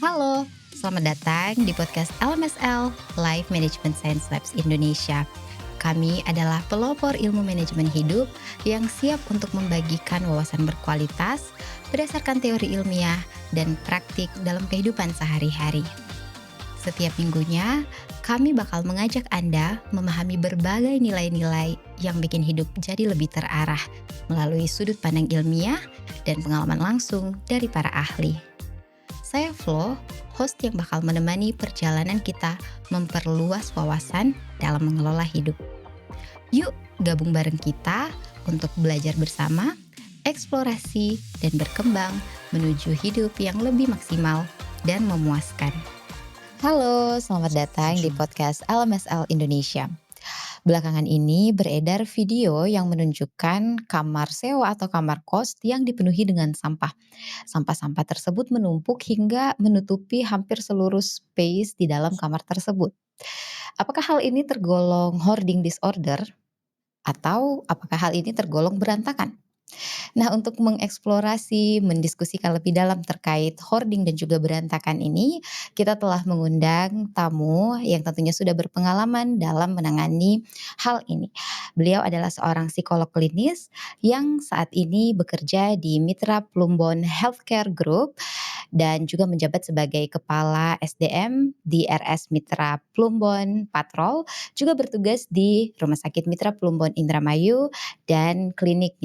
Halo, selamat datang di podcast LMSL, Life Management Science Labs Indonesia. Kami adalah pelopor ilmu manajemen hidup yang siap untuk membagikan wawasan berkualitas berdasarkan teori ilmiah dan praktik dalam kehidupan sehari-hari. Setiap minggunya, kami bakal mengajak Anda memahami berbagai nilai-nilai yang bikin hidup jadi lebih terarah melalui sudut pandang ilmiah dan pengalaman langsung dari para ahli. Saya Flo, host yang bakal menemani perjalanan kita memperluas wawasan dalam mengelola hidup. Yuk gabung bareng kita untuk belajar bersama, eksplorasi, dan berkembang menuju hidup yang lebih maksimal dan memuaskan. Halo, selamat datang di podcast LMSL Indonesia. Belakangan ini beredar video yang menunjukkan kamar sewa atau kamar kos yang dipenuhi dengan sampah. Sampah-sampah tersebut menumpuk hingga menutupi hampir seluruh space di dalam kamar tersebut. Apakah hal ini tergolong hoarding disorder atau apakah hal ini tergolong berantakan? Nah, untuk mengeksplorasi, mendiskusikan lebih dalam terkait hoarding dan juga berantakan ini, kita telah mengundang tamu yang tentunya sudah berpengalaman dalam menangani hal ini. Beliau adalah seorang psikolog klinis yang saat ini bekerja di Mitra Plumbon Healthcare Group dan juga menjabat sebagai Kepala SDM di RS Mitra Plumbon Patrol, juga bertugas di Rumah Sakit Mitra Plumbon Indramayu dan Klinik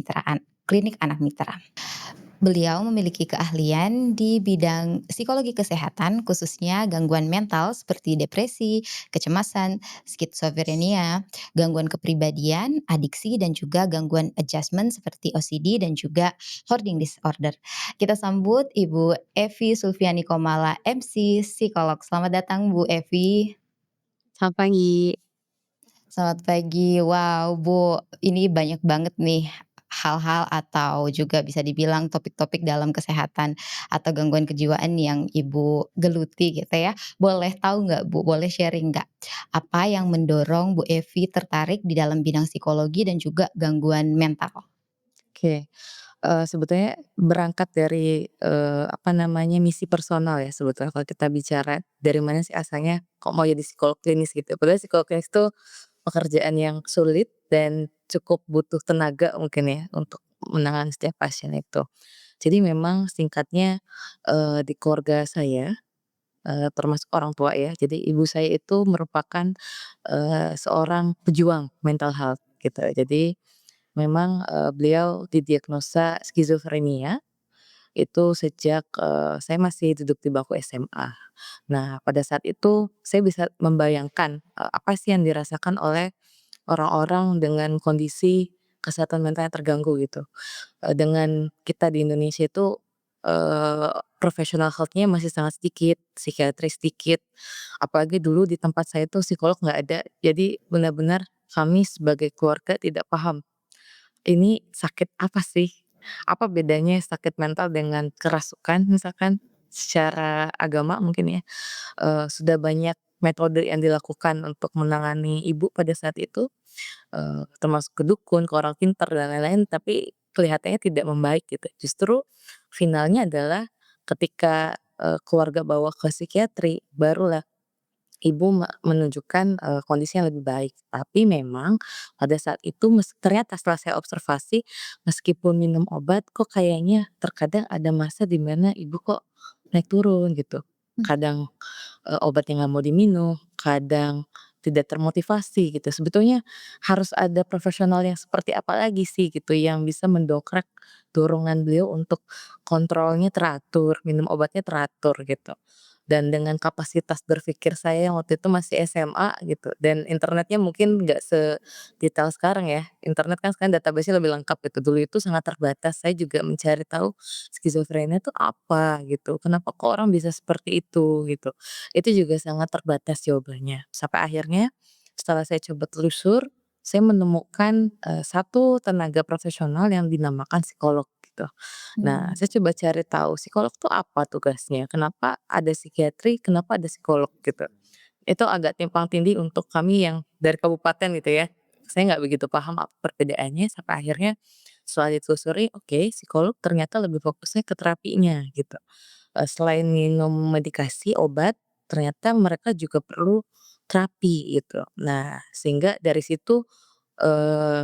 Anak Mitra. Beliau memiliki keahlian di bidang psikologi kesehatan, khususnya gangguan mental seperti depresi, kecemasan, skizofrenia, gangguan kepribadian, adiksi, dan juga gangguan adjustment seperti OCD dan juga hoarding disorder. Kita sambut Ibu Evi Sulfiani Komala, MC, psikolog. Selamat datang Bu Evi. Selamat pagi. Selamat pagi. Wow, Bu, ini banyak banget nih hal-hal atau juga bisa dibilang topik-topik dalam kesehatan atau gangguan kejiwaan yang Ibu geluti gitu ya. Boleh tahu nggak Bu, boleh sharing nggak, apa yang mendorong Bu Evi tertarik di dalam bidang psikologi dan juga gangguan mental? Oke, sebetulnya berangkat dari, misi personal ya sebetulnya kalau kita bicara dari mana sih asalnya kok mau jadi psikolog klinis gitu. Padahal psikolog klinis itu pekerjaan yang sulit dan cukup butuh tenaga mungkin ya untuk menangani setiap pasien itu. Jadi memang singkatnya, di keluarga saya, termasuk orang tua ya, jadi ibu saya itu merupakan, seorang pejuang mental health gitu. Jadi memang, beliau didiagnosa skizofrenia itu sejak, saya masih duduk di bangku SMA. Nah, pada saat itu saya bisa membayangkan, apa sih yang dirasakan oleh orang-orang dengan kondisi kesehatan mental yang terganggu gitu. Dengan kita di Indonesia itu, professional health-nya masih sangat sedikit, psikiatris sedikit, apalagi dulu di tempat saya tuh psikolog nggak ada. Jadi benar-benar kami sebagai keluarga tidak paham ini sakit apa sih? Apa bedanya sakit mental dengan kerasukan misalkan secara agama mungkin ya, sudah banyak metode yang dilakukan untuk menangani ibu pada saat itu, termasuk ke dukun, ke orang pintar dan lain-lain, tapi kelihatannya tidak membaik gitu. Justru finalnya adalah ketika, keluarga bawa ke psikiatri, barulah ibu menunjukkan, kondisi yang lebih baik. Tapi memang pada saat itu ternyata setelah saya observasi, meskipun minum obat kok kayaknya terkadang ada masa di mana ibu kok naik turun gitu. Mmm, Kadang, obatnya nggak mau diminum, kadang tidak termotivasi gitu. Sebetulnya harus ada profesional yang seperti apa lagi sih gitu yang bisa mendongkrak dorongan beliau untuk kontrolnya teratur, minum obatnya teratur gitu. Dan dengan kapasitas berpikir saya yang waktu itu masih SMA gitu dan internetnya mungkin nggak sedetail sekarang ya. Internet kan sekarang database-nya lebih lengkap gitu, dulu itu sangat terbatas. Saya juga mencari tahu skizofrenia itu apa gitu, kenapa kok orang bisa seperti itu gitu. Itu juga sangat terbatas jawabannya. Sampai akhirnya setelah saya coba telusur, saya menemukan, satu tenaga profesional yang dinamakan psikolog gitu. Nah, mhm. saya coba cari tahu psikolog tuh apa tugasnya, kenapa ada psikiatri, kenapa ada psikolog gitu. Itu agak timpang tindih untuk kami yang dari kabupaten gitu ya. Saya nggak begitu paham apa perbedaannya sampai akhirnya setelah ditelusuri, oke, psikolog ternyata lebih fokusnya ke terapinya gitu. Selain minum medikasi, obat, ternyata mereka juga perlu terapi gitu. Nah, sehingga dari situ,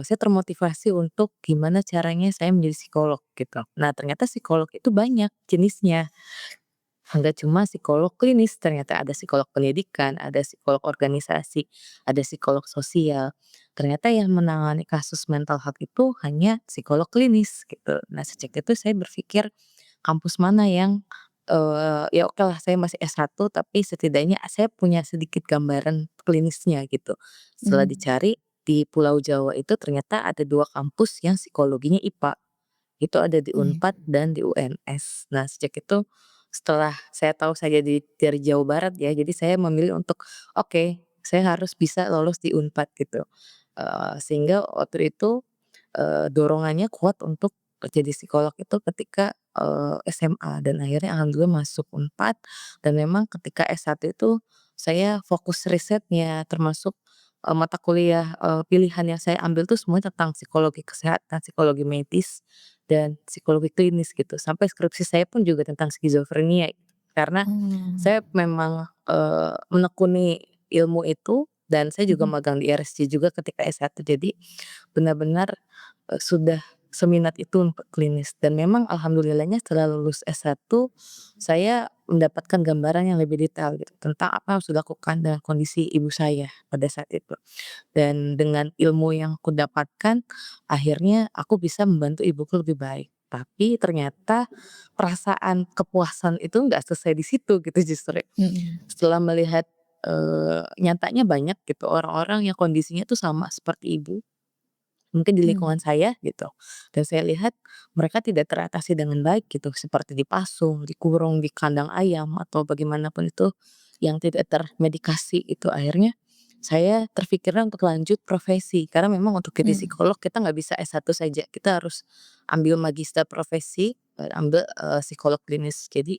saya termotivasi untuk gimana caranya saya menjadi psikolog gitu. Nah, ternyata psikolog itu banyak jenisnya. Enggak cuma psikolog klinis, ternyata ada psikolog pendidikan, ada psikolog organisasi, ada psikolog sosial. Ternyata yang menangani kasus mental health itu hanya psikolog klinis gitu. Nah, sejak itu saya berpikir kampus mana yang, ya oke lah saya masih S1 tapi setidaknya saya punya sedikit gambaran klinisnya gitu. Setelah Mmm, dicari di Pulau Jawa itu ternyata ada 2 kampus yang psikologinya IPA. Itu ada di iya, Unpad dan di UNS. Nah, sejak itu setelah saya tahu saya dari Jawa Barat ya, jadi saya memilih untuk, oke, saya harus bisa lolos di Unpad gitu. Sehingga waktu itu, dorongannya kuat untuk jadi psikolog itu ketika, SMA dan akhirnya alhamdulillah masuk Unpad dan memang ketika S1 itu saya fokus risetnya termasuk, mata kuliah, pilihan yang saya ambil tuh semuanya tentang psikologi kesehatan, psikologi medis, dan psikologi klinis gitu, sampai skripsi saya pun juga tentang skizofrenia. Karena oh, saya memang, menekuni ilmu itu dan saya juga mhm, magang di RSJ juga ketika S1. Jadi benar-benar, sudah seminat itu untuk klinis dan memang alhamdulillahnya setelah lulus S1 saya mendapatkan gambaran yang lebih detail gitu tentang apa yang harus dilakukan dengan kondisi ibu saya pada saat itu. Dan dengan ilmu yang aku dapatkan, akhirnya aku bisa membantu ibuku lebih baik. Tapi ternyata perasaan kepuasan itu nggak selesai di situ gitu justru. mhm, Setelah melihat, nyatanya banyak gitu orang-orang yang kondisinya tuh sama seperti ibu, mungkin di mmm, lingkungan saya gitu, dan saya lihat mereka tidak teratasi dengan baik gitu, seperti dipasung, dikurung di kandang ayam, atau bagaimanapun itu yang tidak termedikasi itu. Akhirnya saya terfikirnya untuk lanjut profesi, karena memang untuk jadi mmm, psikolog kita nggak bisa S1 saja, kita harus ambil magister profesi, ambil, psikolog klinis. Jadi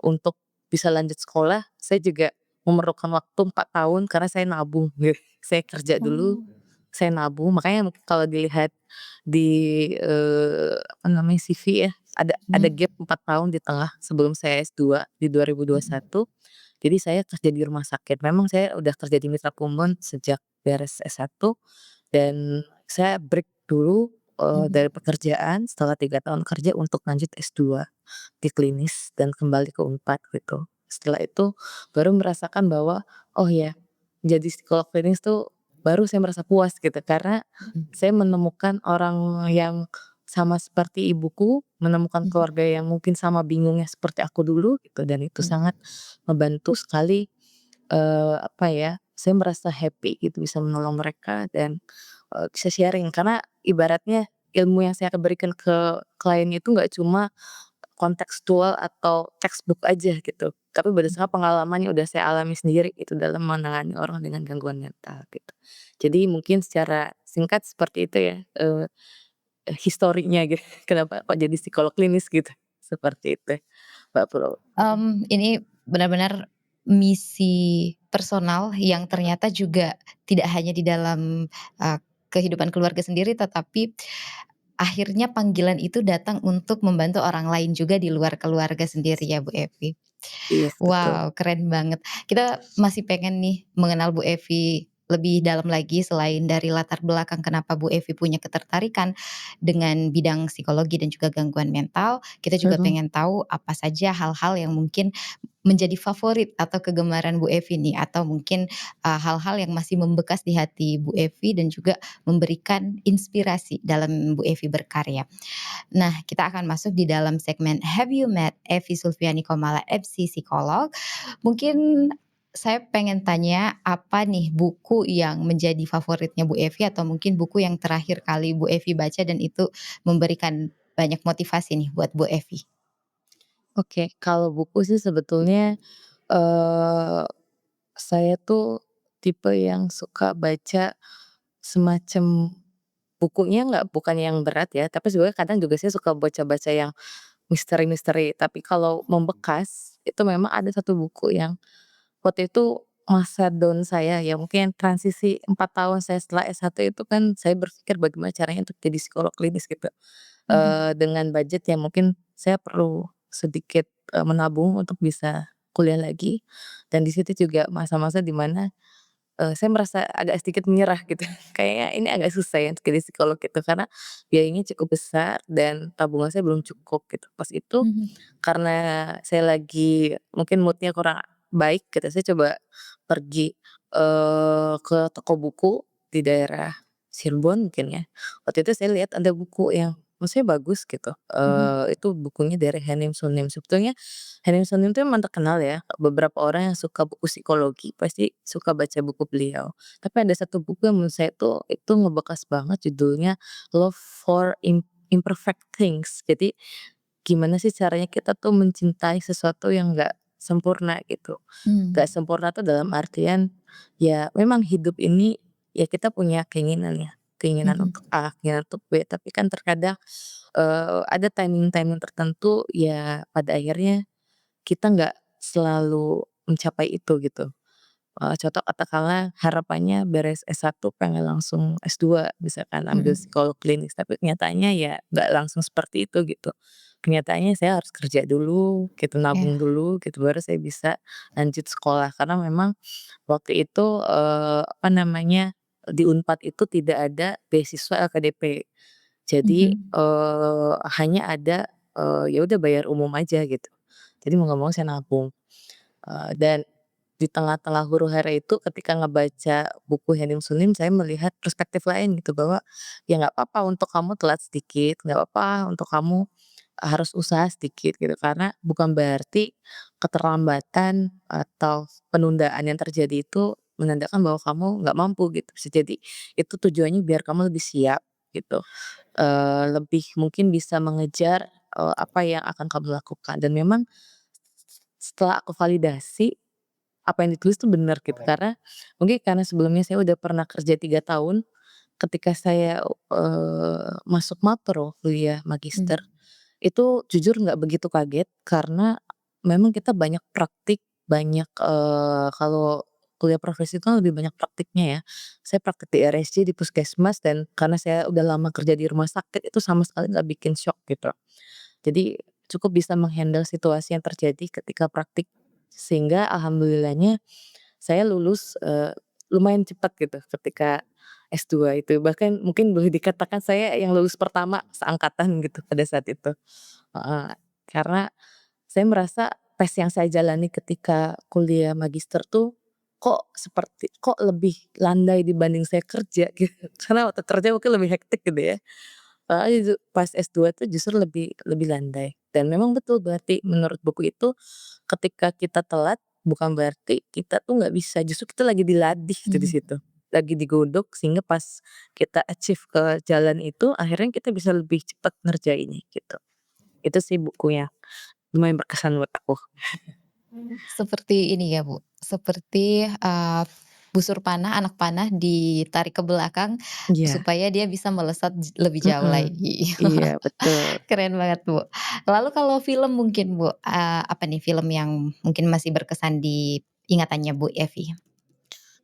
untuk bisa lanjut sekolah, saya juga memerlukan waktu 4 tahun karena saya nabung gitu. Saya kerja dulu, oh, saya nabung, makanya kalau dilihat di, apa namanya, CV ya, ada mmm, gap 4 tahun di tengah sebelum saya S2 di mhm, 2021. Jadi saya kerja di rumah sakit. Memang saya udah kerja di Mitra Kumbon sejak beres S1 dan saya break dulu, mhm, dari pekerjaan setelah 3 tahun kerja untuk lanjut S2 di klinis dan kembali ke Unpad gitu. Setelah itu baru merasakan bahwa, oh ya, jadi psikolog klinis tuh baru saya merasa puas gitu karena mhm, saya menemukan orang yang sama seperti ibuku, menemukan mhm, keluarga yang mungkin sama bingungnya seperti aku dulu gitu dan itu mhm, sangat membantu sekali, apa ya, saya merasa happy gitu bisa menolong mereka dan, bisa sharing karena ibaratnya ilmu yang saya berikan ke klien itu nggak cuma kontekstual atau textbook aja gitu, tapi berdasarkan mhm. pengalaman yang udah saya alami sendiri itu dalam menangani orang dengan gangguan mental gitu. Jadi mungkin secara singkat seperti itu ya, historinya gitu, kenapa kok jadi psikolog klinis gitu, seperti itu, Mbak Pro. Ini benar-benar misi personal yang ternyata juga tidak hanya di dalam, eee, kehidupan keluarga sendiri, tetapi akhirnya panggilan itu datang untuk membantu orang lain juga di luar keluarga sendiri ya, Bu Evi. Iya betul. Wow, keren banget. Kita masih pengen nih mengenal Bu Evi lebih dalam lagi selain dari latar belakang kenapa Bu Evi punya ketertarikan dengan bidang psikologi dan juga gangguan mental, kita juga Mhm. pengen tahu apa saja hal-hal yang mungkin menjadi favorit atau kegemaran Bu Evi nih, atau mungkin, hal-hal yang masih membekas di hati Bu Evi dan juga memberikan inspirasi dalam Bu Evi berkarya. Nah, kita akan masuk di dalam segmen Have You Met Evi Sulfiani Komala FC Psikolog. Mungkin saya pengen tanya, apa nih buku yang menjadi favoritnya Bu Evi atau mungkin buku yang terakhir kali Bu Evi baca dan itu memberikan banyak motivasi nih buat Bu Evi? Oke, kalau buku sih sebetulnya, eee, saya tuh tipe yang suka baca semacam bukunya bukan yang berat ya, tapi sebenarnya kadang juga saya suka baca-baca yang misteri-misteri. Tapi kalau membekas, itu memang ada satu buku yang waktu itu masa down saya ya mungkin transisi 4 tahun saya setelah S1 itu kan saya berpikir bagaimana caranya untuk jadi psikolog klinis gitu, Mhm, dengan budget yang mungkin saya perlu sedikit, menabung untuk bisa kuliah lagi, dan di situ juga masa-masa di mana saya merasa agak sedikit menyerah gitu. Kayaknya ini agak susah ya untuk jadi psikolog gitu, karena biayanya cukup besar dan tabungan saya belum cukup gitu. Pas itu mhm, karena saya lagi mungkin mood-nya kurang baik gitu, saya coba pergi, ke toko buku di daerah Cirebon mungkin ya. Waktu itu saya lihat ada buku yang menurut saya bagus gitu, mhm, itu bukunya dari Henim Sunim. Sebetulnya Henim Sunim itu memang terkenal ya, beberapa orang yang suka buku psikologi pasti suka baca buku beliau. Tapi ada satu buku yang menurut saya tuh itu ngebekas banget, judulnya Love for Imperfect Things. Jadi gimana sih caranya kita tuh mencintai sesuatu yang nggak sempurna gitu. mmm, Nggak sempurna tuh dalam artian, ya memang hidup ini, ya kita punya keinginan ya, keinginan mhm, untuk A, keinginan untuk B, tapi kan terkadang, ada timing-timing tertentu ya pada akhirnya kita nggak selalu mencapai itu gitu. Contoh katakanlah harapannya beres S1 pengen langsung S2 misalkan ambil mhm, psikolog klinis, tapi kenyataannya ya nggak langsung seperti itu gitu. Kenyataannya saya harus kerja dulu gitu, nabung iya, dulu gitu, baru saya bisa lanjut sekolah. Karena memang waktu itu, apa namanya, di Unpad itu tidak ada beasiswa LKDP. Jadi, mhm, hanya ada, ya udah bayar umum aja gitu. Jadi mau nggak mau saya nabung. Dan di tengah-tengah huru-hara itu ketika ngebaca buku Henning Sunim saya melihat perspektif lain gitu bahwa, ya nggak apa-apa untuk kamu telat sedikit, nggak apa-apa untuk kamu harus usaha sedikit gitu, karena bukan berarti keterlambatan atau penundaan yang terjadi itu menandakan bahwa kamu nggak mampu gitu. Bisa jadi itu tujuannya biar kamu lebih siap gitu, lebih mungkin bisa mengejar, apa yang akan kamu lakukan, dan memang setelah aku validasi apa yang ditulis tuh bener gitu, karena mungkin karena sebelumnya saya udah pernah kerja 3 tahun, ketika saya, masuk maper kuliah mmm, magister, itu jujur nggak begitu kaget karena memang kita banyak praktik, banyak, kalau kuliah profesi itu kan lebih banyak praktiknya ya. Saya praktik di RSJ, di puskesmas, dan karena saya udah lama kerja di rumah sakit itu sama sekali nggak bikin syok gitu. Jadi cukup bisa meng-handle situasi yang terjadi ketika praktik, sehingga alhamdulillahnya saya lulus, lumayan cepat gitu ketika S2 itu, bahkan mungkin boleh dikatakan saya yang lulus pertama seangkatan gitu pada saat itu, heeh. Karena saya merasa tes yang saya jalani ketika kuliah magister tuh, kok lebih landai dibanding saya kerja gitu, karena waktu kerja mungkin lebih hektik gitu ya. Pas S2 tuh justru lebih lebih landai, dan memang betul berarti menurut buku itu, ketika kita telat bukan berarti kita tuh nggak bisa, justru kita lagi dilatih gitu di mhm. situ, lagi digodok sehingga pas kita achieve ke jalan itu akhirnya kita bisa lebih cepat ngerjainnya gitu. Itu sih buku yang lumayan berkesan buat aku. Seperti ini ya, Bu, seperti, busur panah, anak panah ditarik ke belakang Iya, supaya dia bisa melesat lebih jauh mhm, lagi. iya betul. Keren banget, Bu. Lalu kalau film mungkin, Bu, apa nih film yang mungkin masih berkesan di ingatannya Bu Evi?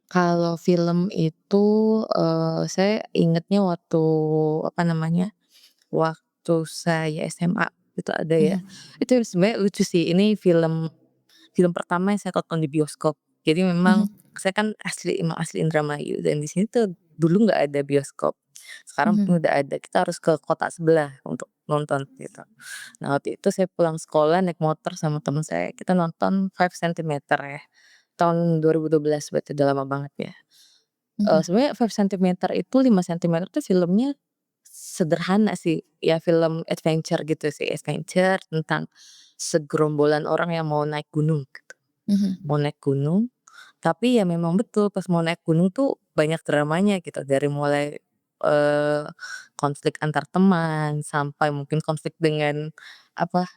Kalau film itu, saya ingetnya waktu apa namanya, waktu saya SMA itu ada ya, Mhm, itu sebenarnya lucu sih, ini film film pertama yang saya tonton di bioskop. Jadi memang mhm, saya kan emang asli Indramayu, dan di sini tuh dulu nggak ada bioskop. Sekarang mhm, mungkin udah ada, kita harus ke kota sebelah untuk nonton gitu. Nah waktu itu saya pulang sekolah naik motor sama temen saya, kita nonton Five Centimeter ya, tahun 2012, berarti udah lama banget ya. mhm, Sebenarnya Five Centimeter itu 5 sentimeter tuh filmnya sederhana sih, ya film adventure gitu sih, adventure tentang segerombolan orang yang mau naik gunung gitu. mhm, Mau naik gunung, tapi ya memang betul pas mau naik gunung tuh banyak dramanya gitu, dari mulai, eee, konflik antar teman, sampai mungkin konflik dengan apa,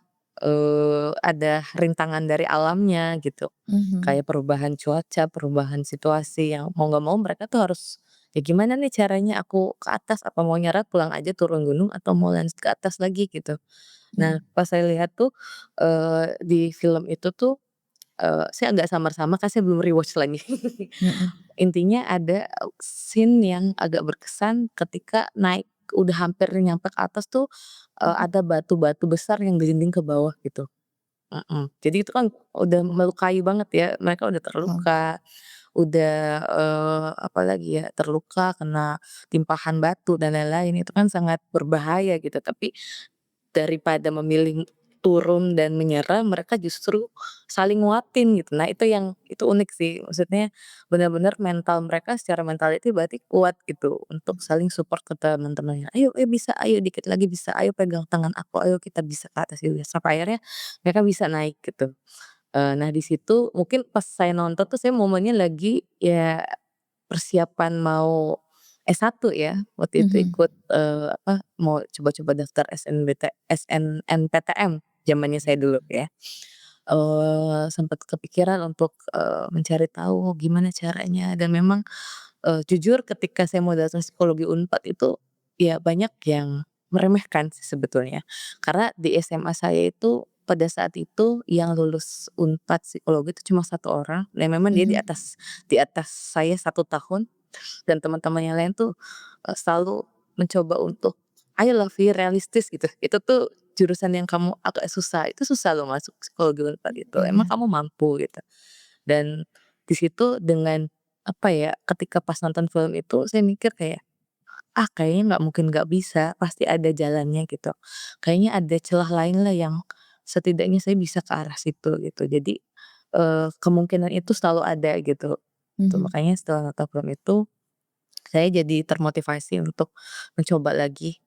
ada rintangan dari alamnya gitu. mhm, Kayak perubahan cuaca, perubahan situasi yang mau nggak mau mereka tuh harus, "Ya gimana nih caranya aku ke atas, apa mau nyerah pulang aja turun gunung atau mau lanjut ke atas lagi?" Gitu. Nah mhm, pas saya lihat tuh, di film itu tuh saya agak samar-samar karena saya belum rewatch lagi. Mhm. Intinya ada scene yang agak berkesan ketika naik udah hampir nyampe ke atas tuh, Mhm. ada batu-batu besar yang gelinding ke bawah gitu. Jadi itu kan udah melukai banget ya, mereka udah Oh. terluka, udah, apalagi ya, terluka kena timpahan batu dan lain-lain, itu kan sangat berbahaya gitu. Tapi daripada memilih turun dan menyerah, mereka justru saling nguatin gitu. Nah itu unik sih, maksudnya benar-benar mental mereka secara mental itu berarti kuat gitu untuk saling support ke teman-temannya, "Ayo bisa, ayo dikit lagi bisa, ayo pegang tangan aku, ayo kita bisa ke atas juga." Sampai akhirnya mereka bisa naik gitu. Nah di situ mungkin pas saya nonton tuh saya momennya lagi ya persiapan mau S1 ya, waktu itu Mhm. ikut, mau coba-coba daftar SNMPTN zamannya saya dulu ya. Sempet kepikiran untuk, mencari tahu gimana caranya dan memang, jujur ketika saya mau daftar psikologi Unpad itu, ya banyak yang meremehkan sih sebetulnya. Karena di SMA saya itu pada saat itu yang lulus Unpad psikologi itu cuma satu orang dan memang dia di Mhm. atas saya 1 tahun. Dan teman-teman yang lain tuh, selalu mencoba untuk, "Ayolah Vi realistis," gitu. "Itu tuh jurusan yang kamu agak susah, itu susah loh masuk psikologi Unpad itu, emang Iya. kamu mampu?" Gitu. Dan di situ dengan, apa ya, ketika pas nonton film itu saya mikir kayak, "Ah kayaknya nggak mungkin nggak bisa, pasti ada jalannya," gitu. "Kayaknya ada celah lain lah yang setidaknya saya bisa ke arah situ," gitu. Jadi, kemungkinan itu selalu ada gitu. Tuh Mhm. makanya setelah nonton film itu saya jadi termotivasi untuk mencoba lagi,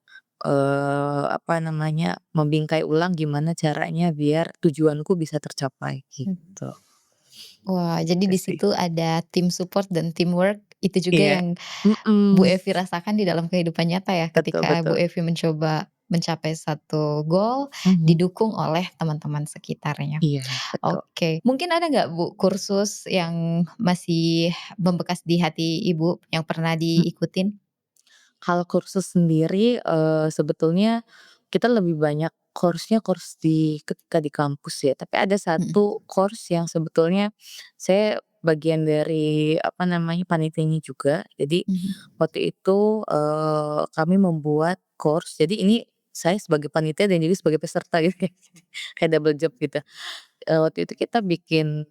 apa namanya, membingkai ulang gimana caranya biar tujuanku bisa tercapai Mhm. gitu, Wah, jadi itu di sih. situ ada tim support dan teamwork, itu juga Iya, yang Bu mhm, Evi rasakan di dalam kehidupan nyata ya, betul ketika Bu betul, Evi mencoba mencapai satu goal, mhm, didukung oleh teman-teman sekitarnya. iya betul. Oke, mungkin ada nggak Bu, kursus yang masih membekas di hati Ibu, yang pernah Mhm. diikutin? Kalau kursus sendiri, sebetulnya kita lebih banyak course ketika di kampus ya, tapi ada Mhm. satu course yang sebetulnya saya bagian dari, apa namanya, panitianya juga. Jadi Mhm. waktu itu, kami membuat course, jadi ini saya sebagai panitia dan juga sebagai peserta gitu kayak double job gitu. Waktu itu kita bikin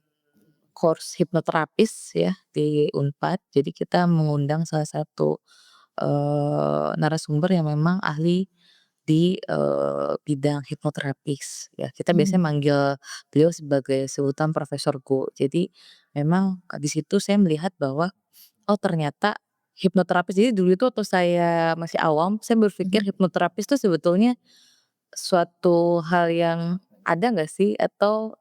course hipnoterapis ya di Unpad, jadi kita mengundang salah satu, narasumber yang memang ahli di, bidang hipnoterapis ya. Kita biasanya Mmm. manggil beliau sebagai sebutan Profesor Go. Jadi memang, di situ saya melihat bahwa, oh ternyata hipnoterapis jadi dulu itu waktu saya masih awam, saya berpikir Mhm. hipnoterapis itu sebetulnya suatu hal yang ada nggak sih atau,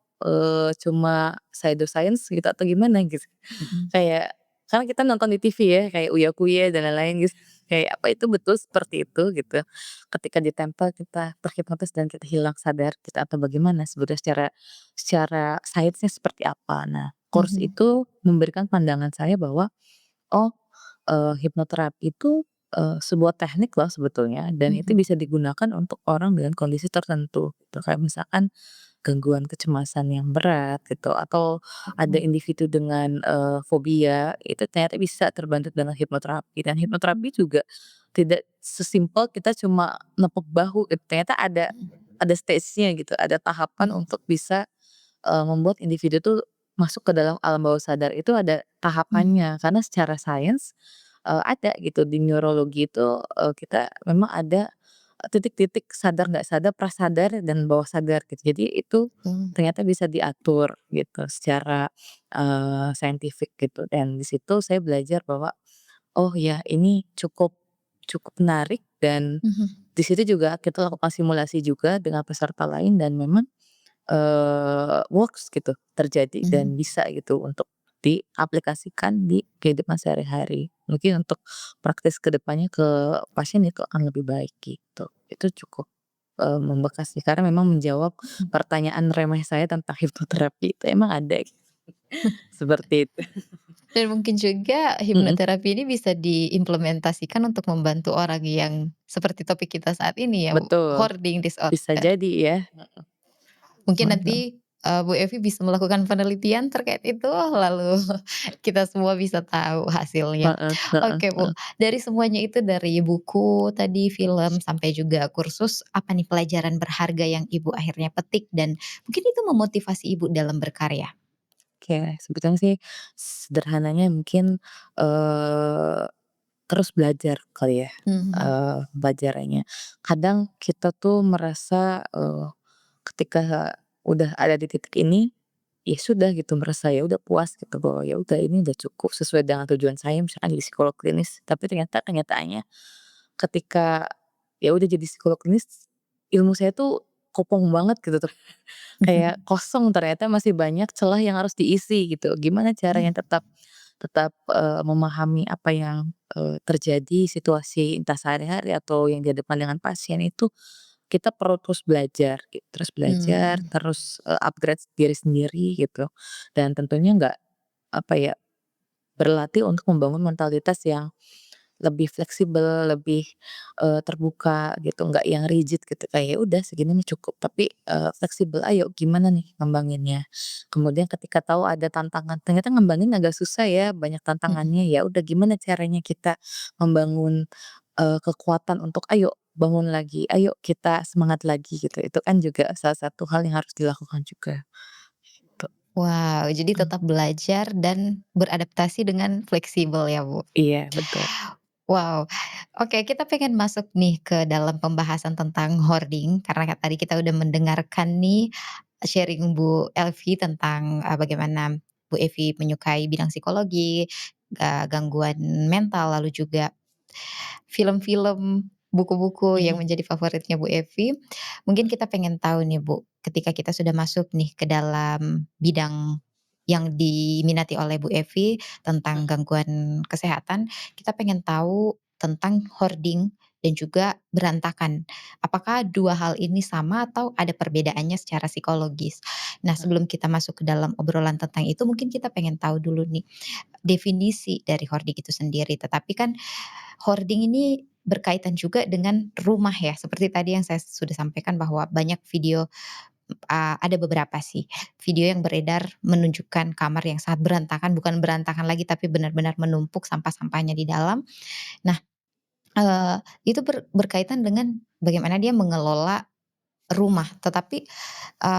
cuma pseudoscience gitu atau gimana gitu. Mhm. Kayak karena kita nonton di TV ya kayak Uya Kuya dan lain-lain gitu, kayak apa itu betul seperti itu gitu. Ketika ditempel kita terhipnotis dan kita hilang sadar gitu atau bagaimana sebetulnya secara secara sainsnya seperti apa. Nah, course Mhm. itu memberikan pandangan saya bahwa, oh, hipnoterapi itu, sebuah teknik loh sebetulnya dan itu Mhm. bisa digunakan untuk orang dengan kondisi tertentu gitu. Kayak misalkan gangguan kecemasan yang berat gitu atau ada Mhm. individu dengan, fobia itu ternyata bisa terbantu dengan hipnoterapi dan hipnoterapi juga tidak sesimpel kita cuma nepuk bahu gitu, ternyata ada stage-nya gitu, ada tahapan Mhm. untuk bisa, membuat individu tuh masuk ke dalam alam bawah sadar itu ada Mhm. tahapannya karena secara sains, ada gitu di neurologi itu, kita memang ada titik-titik sadar nggak sadar, prasadar, dan bawah sadar gitu. Jadi itu Betul. ternyata bisa diatur gitu secara, saintifik gitu dan di situ saya belajar bahwa, oh ya ini cukup cukup menarik dan Mhm. di situ juga kita lakukan simulasi juga dengan peserta lain dan memang, works gitu, terjadi Mhm. dan bisa gitu untuk diaplikasikan di kehidupan sehari-hari. Mungkin untuk praktis ke depannya ke pasien itu akan lebih baik gitu. Itu cukup, membekas sih karena memang menjawab Mhm. pertanyaan remeh saya tentang hipnoterapi itu emang ada seperti itu. Dan mungkin juga Mhm, hipnoterapi ini bisa diimplementasikan untuk membantu orang yang seperti topik kita saat ini ya, betul, hoarding bisa disorder. jadi ya. Mungkin Heeh, nanti Bu Evi bisa melakukan penelitian terkait itu, lalu kita semua bisa tahu hasilnya. Heeh heeh Oke, Bu, heeh. dari semuanya itu dari buku tadi, film, sampai juga kursus, apa nih pelajaran berharga yang Ibu akhirnya petik dan mungkin itu memotivasi Ibu dalam berkarya? Oke, sebetulnya sih sederhananya mungkin, eee, terus belajar kali ya, Mhm, belajarannya. Kadang kita tuh merasa, ketika udah ada di titik ini, ya sudah gitu merasa ya udah puas gitu bahwa ya udah ini udah cukup sesuai dengan tujuan saya misalkan jadi psikolog klinis. Tapi ternyata kenyataannya ketika ya udah jadi psikolog klinis, ilmu saya tuh kopong banget gitu tuh. Kayak kosong ternyata masih banyak celah yang harus diisi gitu. Gimana caranya tetap tetap, memahami apa yang, terjadi situasi entah sehari-hari atau yang dihadapkan dengan pasien itu, kita perlu terus belajar gitu, terus belajar, mmm. terus, upgrade diri sendiri gitu. Dan tentunya nggak, apa ya, berlatih untuk membangun mentalitas yang lebih fleksibel, lebih, terbuka gitu, nggak yang rigid gitu, kayak ya udah segini mah cukup, tapi, fleksibel, ayo gimana nih ngembanginnya. Kemudian ketika tahu ada tantangan, ternyata ngembangin agak susah ya, banyak Mhm. tantangannya, ya udah gimana caranya kita membangun, kekuatan untuk ayo bangun lagi, ayo kita semangat lagi gitu, itu kan juga salah satu hal yang harus dilakukan juga, gitu. Wow, jadi Mhm. tetap belajar dan beradaptasi dengan fleksibel ya, Bu? Iya betul. Wow. Oke, kita pengen masuk nih ke dalam pembahasan tentang hoarding, karena tadi kita udah mendengarkan nih sharing Bu Elvi tentang, bagaimana Bu Evi menyukai bidang psikologi, gangguan mental, lalu juga film-film, buku-buku yang Mhm. menjadi favoritnya Bu Evi. Mungkin kita pengen tahu nih Bu, ketika kita sudah masuk nih ke dalam bidang yang diminati oleh Bu Evi tentang gangguan kesehatan, kita pengen tahu tentang hoarding dan juga berantakan. Apakah dua hal ini sama atau ada perbedaannya secara psikologis? Nah, sebelum kita masuk ke dalam obrolan tentang itu, mungkin kita pengen tahu dulu nih definisi dari hoarding itu sendiri. Tetapi kan hoarding ini berkaitan juga dengan rumah ya, seperti tadi yang saya sudah sampaikan bahwa banyak video, ada beberapa sih, video yang beredar menunjukkan kamar yang sangat berantakan, bukan berantakan lagi tapi benar-benar menumpuk sampah-sampahnya di dalam. Nah, itu berkaitan dengan bagaimana dia mengelola rumah. Tetapi,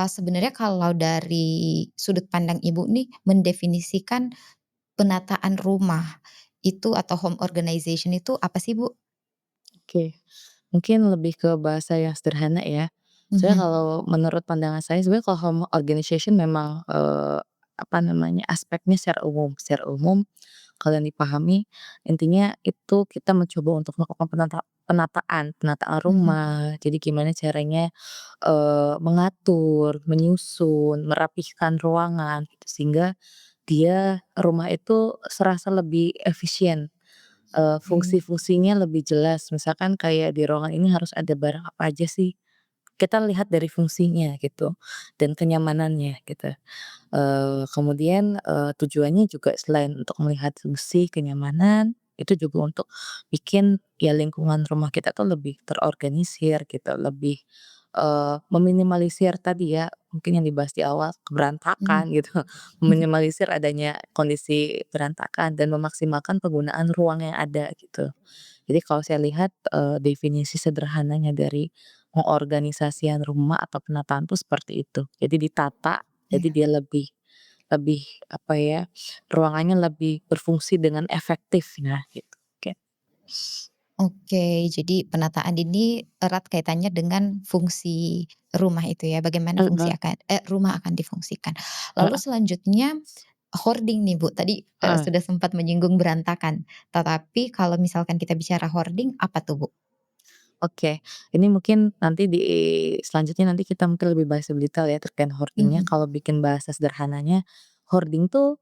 sebenarnya kalau dari sudut pandang Ibu nih mendefinisikan penataan rumah itu atau home organization itu apa sih, Bu? Oke, mungkin lebih ke bahasa yang sederhana ya. Soalnya Mhm, kalau menurut pandangan saya sebenarnya kalau home organization memang, apa namanya, aspeknya secara umum kalau yang dipahami intinya itu kita mencoba untuk melakukan penataan penataan mhm, rumah. Jadi gimana caranya, mengatur, menyusun, merapihkan ruangan gitu sehingga rumah itu serasa lebih efisien. oke, Fungsi-fungsinya lebih jelas, misalkan kayak di ruangan ini harus ada barang apa aja sih, kita lihat dari fungsinya gitu, dan kenyamanannya gitu. Kemudian, tujuannya juga selain untuk melihat fungsi, kenyamanan, itu juga untuk bikin ya lingkungan rumah kita tuh lebih terorganisir gitu, lebih, meminimalisir tadi ya, mungkin yang dibahas di awal, mhm, keberantakan gitu, meminimalisir adanya kondisi berantakan dan memaksimalkan penggunaan ruang yang ada gitu. Jadi kalau saya lihat, definisi sederhananya dari pengorganisasian rumah atau penataan tuh seperti itu. Jadi ditata, jadi iya. dia lebih lebih apa ya, ruangannya lebih berfungsi dengan efektif, nah gitu, oke. Oke, jadi penataan ini erat kaitannya dengan fungsi rumah itu ya, bagaimana Heeh rumah akan difungsikan. Lalu heeh selanjutnya hoarding nih Bu, tadi, heeh, sudah sempat menyinggung berantakan, tetapi kalau misalkan kita bicara hoarding apa tuh Bu? oke. Ini mungkin nanti selanjutnya nanti kita mungkin lebih bahas lebih detail ya terkait hoarding-nya. Mhm, Kalau bikin bahasa sederhananya, hoarding tuh,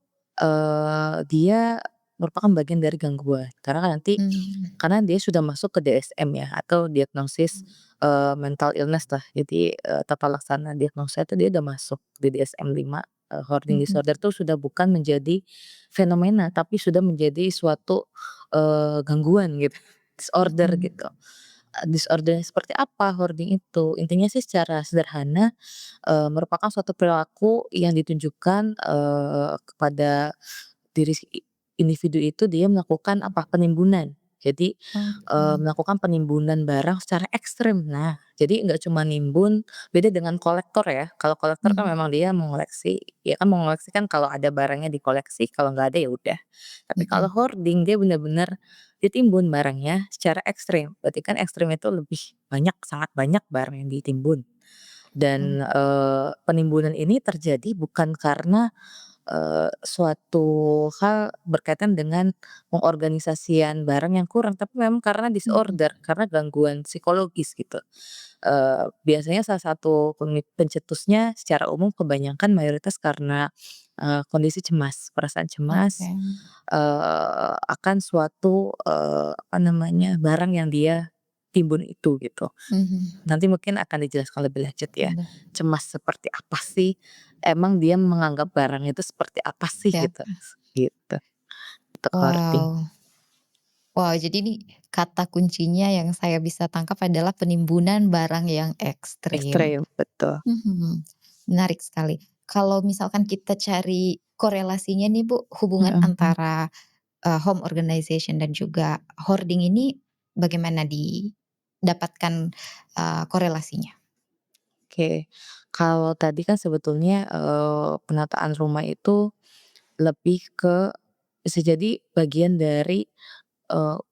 dia merupakan bagian dari gangguan. Karena kan nanti mmm, karena dia sudah masuk ke DSM ya atau diagnosis, mental illness lah. Jadi, tata laksana diagnosa itu dia udah masuk di DSM-5, hoarding mhm, disorder tuh sudah bukan menjadi fenomena, tapi sudah menjadi suatu, gangguan gitu, disorder mhm, gitu. disorder seperti apa hoarding itu? Intinya sih secara sederhana, merupakan suatu perilaku yang ditunjukkan, kepada diri individu itu dia melakukan apa, penimbunan. Jadi, Oke. melakukan penimbunan barang secara ekstrim. Nah, jadi nggak cuma nimbun, beda dengan kolektor ya. Kalau kolektor kan Mhm, memang dia mengoleksi, ya kan mengoleksi kan kalau ada barangnya dikoleksi, kalau nggak ada ya udah. Tapi kalau mhm, hoarding dia benar-benar ditimbun barangnya secara ekstrim. Berarti kan ekstrim itu lebih banyak, sangat banyak barang yang ditimbun. mmm, Dan, penimbunan ini terjadi bukan karena suatu hal berkaitan dengan pengorganisasian barang yang kurang, tapi memang karena mhm, disorder, karena gangguan psikologis gitu. Biasanya salah satu pencetusnya secara umum kebanyakan mayoritas karena, kondisi cemas, perasaan cemas, oke, akan suatu, apa namanya, barang yang dia timbun itu gitu. mhm, Nanti mungkin akan dijelaskan lebih lanjut ya, udah, cemas seperti apa sih, emang dia menganggap barang itu seperti apa sih siap. gitu, gitu, untuk hoarding. Wow wow, jadi ini kata kuncinya yang saya bisa tangkap adalah penimbunan barang yang ekstrim. Ekstrim, betul. Mhm, menarik sekali. Kalau misalkan kita cari korelasinya nih Bu, hubungan Mhm mhm. antara, home organization dan juga hoarding ini bagaimana didapatkan, korelasinya? Oke, kalau tadi kan sebetulnya, penataan rumah itu lebih ke bisa jadi bagian dari,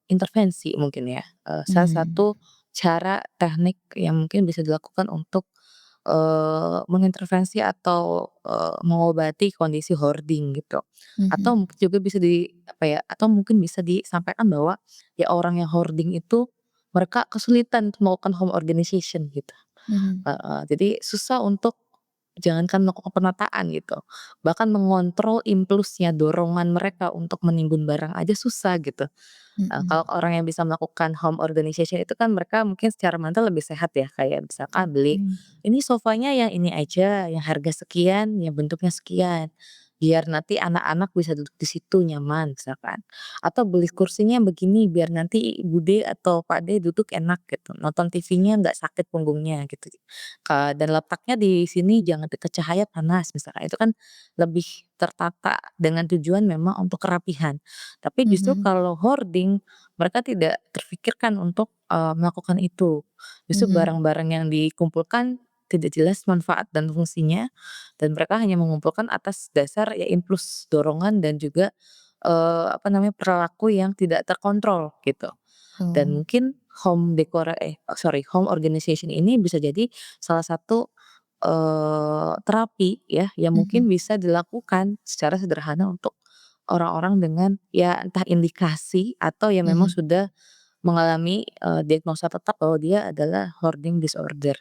intervensi mungkin ya, salah Mmm, satu cara teknik yang mungkin bisa dilakukan untuk, mengintervensi atau, mengobati kondisi hoarding gitu. Atau mhm, mungkin juga bisa apa ya, atau mungkin bisa disampaikan bahwa, ya orang yang hoarding itu mereka kesulitan untuk melakukan home organization gitu. mhm, Heeh, jadi susah untuk jangankan melakukan penataan gitu, bahkan mengontrol impulsnya, dorongan mereka untuk menimbun barang aja susah gitu. Kalau mhm, orang yang bisa melakukan home organization itu kan mereka mungkin secara mental lebih sehat ya, kayak misalkan beli, oke, ini sofanya yang ini aja, yang harga sekian, yang bentuknya sekian, biar nanti anak-anak bisa duduk di situ nyaman misalkan. Atau beli kursinya yang begini biar nanti Bude atau Pakde duduk enak gitu, nonton TV-nya nggak sakit punggungnya gitu. Dan letaknya di sini jangan dekat cahaya panas misalkan, itu kan lebih tertata dengan tujuan memang untuk kerapihan. Tapi justru mhm, kalau hoarding, mereka tidak terfikirkan untuk, melakukan itu. Justru mhm, barang-barang yang dikumpulkan tidak jelas manfaat dan fungsinya, dan mereka hanya mengumpulkan atas dasar ya impuls, dorongan dan juga, apa namanya, perilaku yang tidak terkontrol gitu. Dan oh, mungkin home organization ini bisa jadi salah satu, terapi ya yang mungkin mhm, bisa dilakukan secara sederhana untuk orang-orang dengan ya entah indikasi atau ya memang mhm. sudah mengalami, diagnosa tetap bahwa dia adalah hoarding disorder.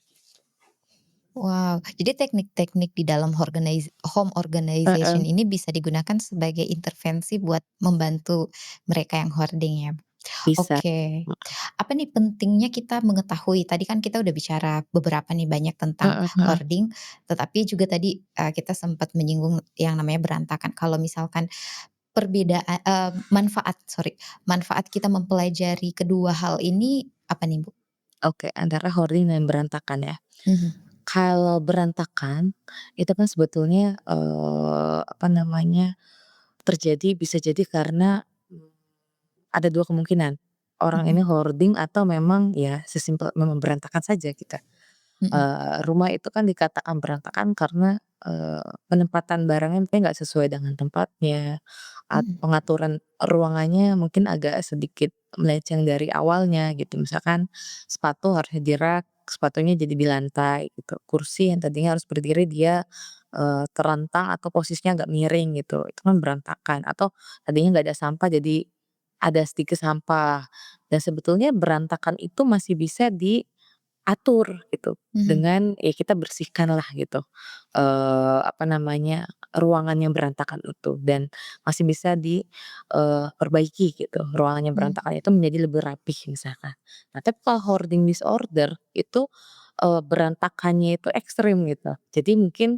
Wow, jadi teknik-teknik di dalam home organization Heeh, ini bisa digunakan sebagai intervensi buat membantu mereka yang hoarding ya? bisa. Oke. Apa nih pentingnya kita mengetahui, tadi kan kita udah bicara beberapa nih banyak tentang Heeh heeh. hoarding, tetapi juga tadi, kita sempat menyinggung yang namanya berantakan. Kalau misalkan manfaat kita mempelajari kedua hal ini apa nih, Bu? Oke, antara hoarding dan berantakan ya. Mhm, Kalau berantakan, itu kan sebetulnya, apa namanya, bisa jadi karena, ada 2 kemungkinan. Orang mhm, ini hoarding atau memang ya sesimpel memang berantakan saja gitu. mhm, Rumah itu kan dikatakan berantakan karena, penempatan barangnya mungkin nggak sesuai dengan tempatnya, mhm, pengaturan ruangannya mungkin agak sedikit melenceng dari awalnya gitu. Misalkan sepatu harusnya di rak, sepatunya jadi di lantai gitu. Kursi yang tadinya harus berdiri dia, terentang atau posisinya agak miring gitu, itu kan berantakan. Atau tadinya nggak ada sampah jadi ada sedikit sampah. Dan sebetulnya berantakan itu masih bisa atur gitu, mhm, dengan ya kita bersihkanlah gitu, apa namanya, ruangan yang berantakan itu dan masih bisa perbaiki gitu, ruangan yang mmm, berantakan itu menjadi lebih rapih misalkan. Nah tapi kalau hoarding disorder itu, berantakannya itu ekstrim gitu. Jadi mungkin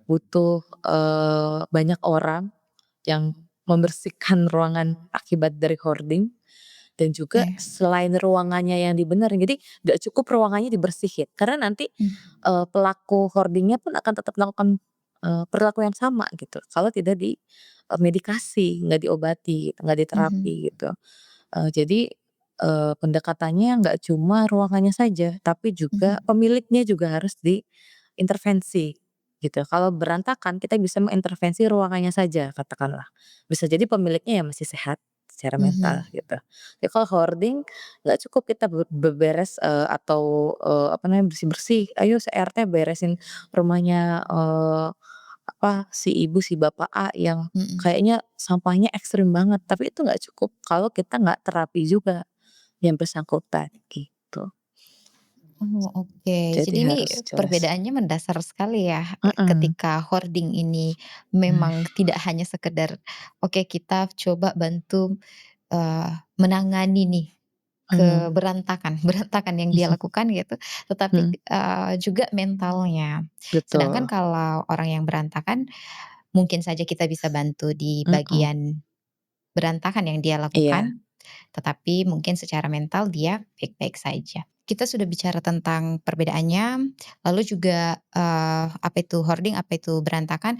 butuh, banyak orang yang membersihkan ruangan akibat dari hoarding dan juga Oke. selain ruangannya yang dibenerin, jadi nggak cukup ruangannya dibersihin, karena nanti, Mmm. pelaku hoarding akan tetap melakukan, perilaku yang sama gitu, kalau tidak medikasi, nggak diobati, nggak Mhm. diterapi gitu. Jadi, pendekatannya nggak cuma ruangannya saja, tapi juga Mhm. pemiliknya juga harus diintervensi, gitu. Kalau berantakan kita bisa mengintervensi ruangannya saja katakanlah. Bisa jadi pemiliknya ya masih sehat secara mental Mhm. gitu. Ya kalau hoarding nggak cukup kita beberes, atau, apa namanya, bersih-bersih, "Ayo se-RT beresin rumahnya," si ibu, si bapak A yang Mhm. kayaknya sampahnya ekstrim banget, tapi itu nggak cukup kalau kita nggak terapi juga yang bersangkutan, gitu. Oh, oke. Jadi Jadi ini harus jelas. perbedaannya mendasar sekali ya, Mhm, ketika hoarding ini nah, memang tidak hanya sekedar, oke kita coba bantu, menangani nih mhm, keberantakan berantakan yang dia lakukan gitu, tetapi, mhm, juga mentalnya. Sedangkan betul, kalau orang yang berantakan, mungkin saja kita bisa bantu di mhm, bagian berantakan yang dia iya, lakukan, tetapi mungkin secara mental dia baik-baik saja. Kita sudah bicara tentang perbedaannya, lalu juga, apa itu hoarding, apa itu berantakan,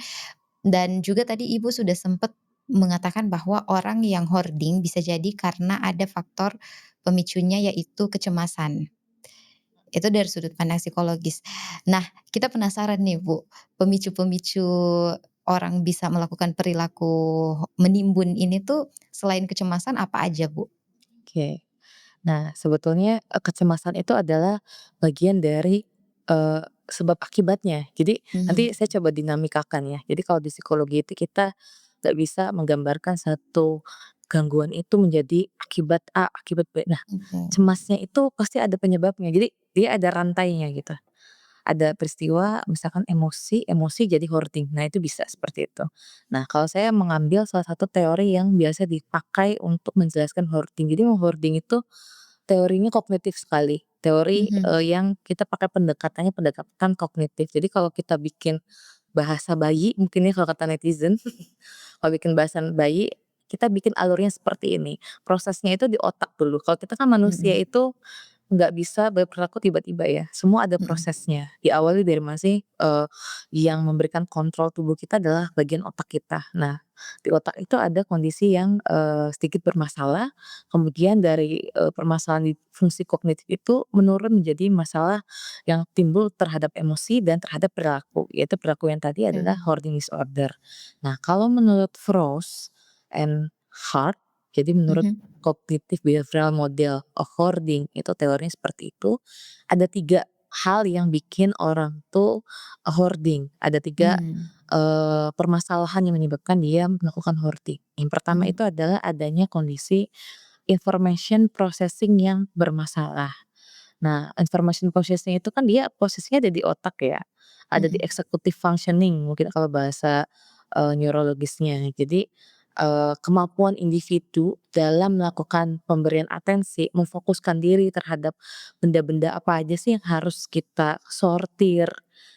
dan juga tadi Ibu sudah sempat mengatakan bahwa orang yang hoarding bisa jadi karena ada faktor pemicunya yaitu kecemasan. Itu dari sudut pandang psikologis. Nah, kita penasaran nih Bu, pemicu-pemicu orang bisa melakukan perilaku menimbun ini tuh selain kecemasan apa aja Bu? oke. Nah, sebetulnya, kecemasan itu adalah bagian dari, sebab akibatnya. Jadi nanti Mhm. saya coba dinamikakan ya. Jadi kalau di psikologi itu kita nggak bisa menggambarkan satu gangguan itu menjadi akibat A, akibat B. Nah, Oke. cemasnya itu pasti ada penyebabnya. Jadi dia ada rantainya gitu. Ada peristiwa misalkan emosi, emosi jadi hoarding. Nah, itu bisa seperti itu. Nah, kalau saya mengambil salah satu teori yang biasa dipakai untuk menjelaskan hoarding. Jadi hoarding itu teorinya kognitif sekali. Teori, Mhm. yang kita pakai pendekatannya pendekatan kognitif. Jadi kalau kita bikin bahasa bayi mungkin ya kalau kata netizen, kalau bikin bahasan bayi, kita bikin alurnya seperti ini. Prosesnya itu di otak dulu. Kalau kita kan manusia Mhm. itu nggak bisa berperilaku tiba-tiba ya, semua ada Mhm. prosesnya. Diawali dari mana sih, yang memberikan kontrol tubuh kita adalah bagian otak kita. Nah, di otak itu ada kondisi yang, sedikit bermasalah, kemudian dari, permasalahan di fungsi kognitif itu menurun menjadi masalah yang timbul terhadap emosi dan terhadap perilaku, yaitu perilaku yang tadi adalah Oke. hoarding disorder. Nah, kalau menurut Frost and Hart, jadi menurut Mhm. Cognitive Behavioral Model of Hoarding itu teorinya seperti itu. Ada 3 hal yang bikin orang tuh, hoarding. Ada 3 Mmm. permasalahan yang menyebabkan dia melakukan hoarding. Yang pertama Mhm. itu adalah adanya kondisi information processing yang bermasalah. Nah, information processing itu kan dia posisinya ada di otak ya, ada di Mhm. executive functioning mungkin kalau bahasa, neurologisnya. Jadi, kemampuan individu dalam melakukan pemberian atensi, memfokuskan diri terhadap benda-benda apa aja sih yang harus kita sortir,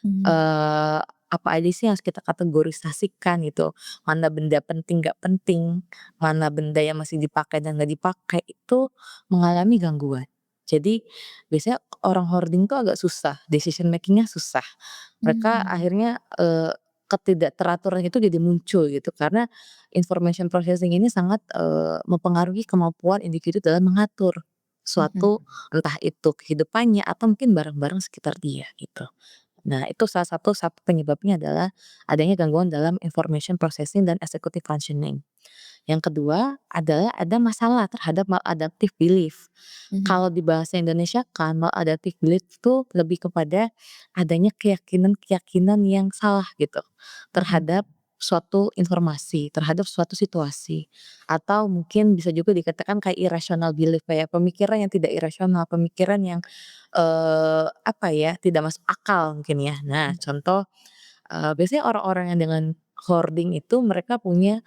Mhm. eee, apa aja sih yang harus kita kategorisasikan gitu, mana benda penting, nggak penting, mana benda yang masih dipakai dan nggak dipakai, itu mengalami gangguan. Jadi biasanya orang hoarding tuh agak susah, decision making-nya susah. Mereka Mmm. akhirnya, ketidakteraturan itu jadi muncul gitu karena information processing ini sangat, mempengaruhi kemampuan individu dalam mengatur Mhm. suatu entah itu kehidupannya atau mungkin barang-barang sekitar dia gitu. Nah, itu salah satu penyebabnya adalah adanya gangguan dalam information processing dan executive functioning. Yang kedua adalah ada masalah terhadap maladaptive belief. Mhm. Kalau di bahasa Indonesia kan maladaptive belief itu lebih kepada adanya keyakinan-keyakinan yang salah gitu Mhm. terhadap suatu informasi, terhadap suatu situasi. Atau mungkin bisa juga dikatakan kayak irrational belief, kayak pemikiran yang tidak irasional, pemikiran yang, apa ya, tidak masuk akal mungkin ya. Nah, Mhm. contoh, biasanya orang-orang yang dengan hoarding itu mereka punya,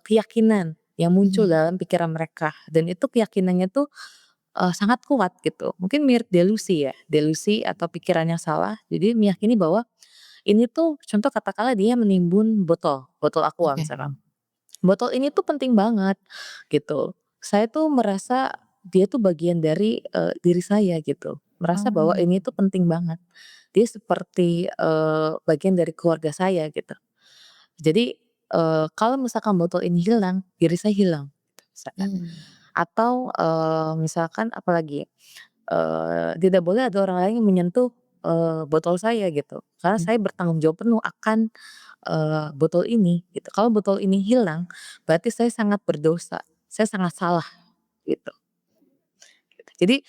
keyakinan yang muncul Mhm. dalam pikiran mereka dan itu keyakinannya tuh, sangat kuat gitu. Mungkin mirip delusi ya, delusi atau pikiran yang salah. Jadi meyakini bahwa ini tuh contoh katakanlah dia menimbun botol, botol Aqua Oke. misalkan. Botol ini tuh penting banget gitu. Saya tuh merasa dia tuh bagian dari, diri saya gitu. Merasa bahwa Oh, ini tuh penting banget. Dia seperti, bagian dari keluarga saya gitu. Jadi, kalau misalkan botol ini hilang, diri saya hilang, gitu misalkan. mmm, Atau, misalkan apalagi, tidak boleh ada orang lain yang menyentuh, botol saya gitu, karena mmm, saya bertanggung jawab penuh akan, botol ini gitu. Kalau botol ini hilang, berarti saya sangat berdosa, saya sangat salah gitu. Jadi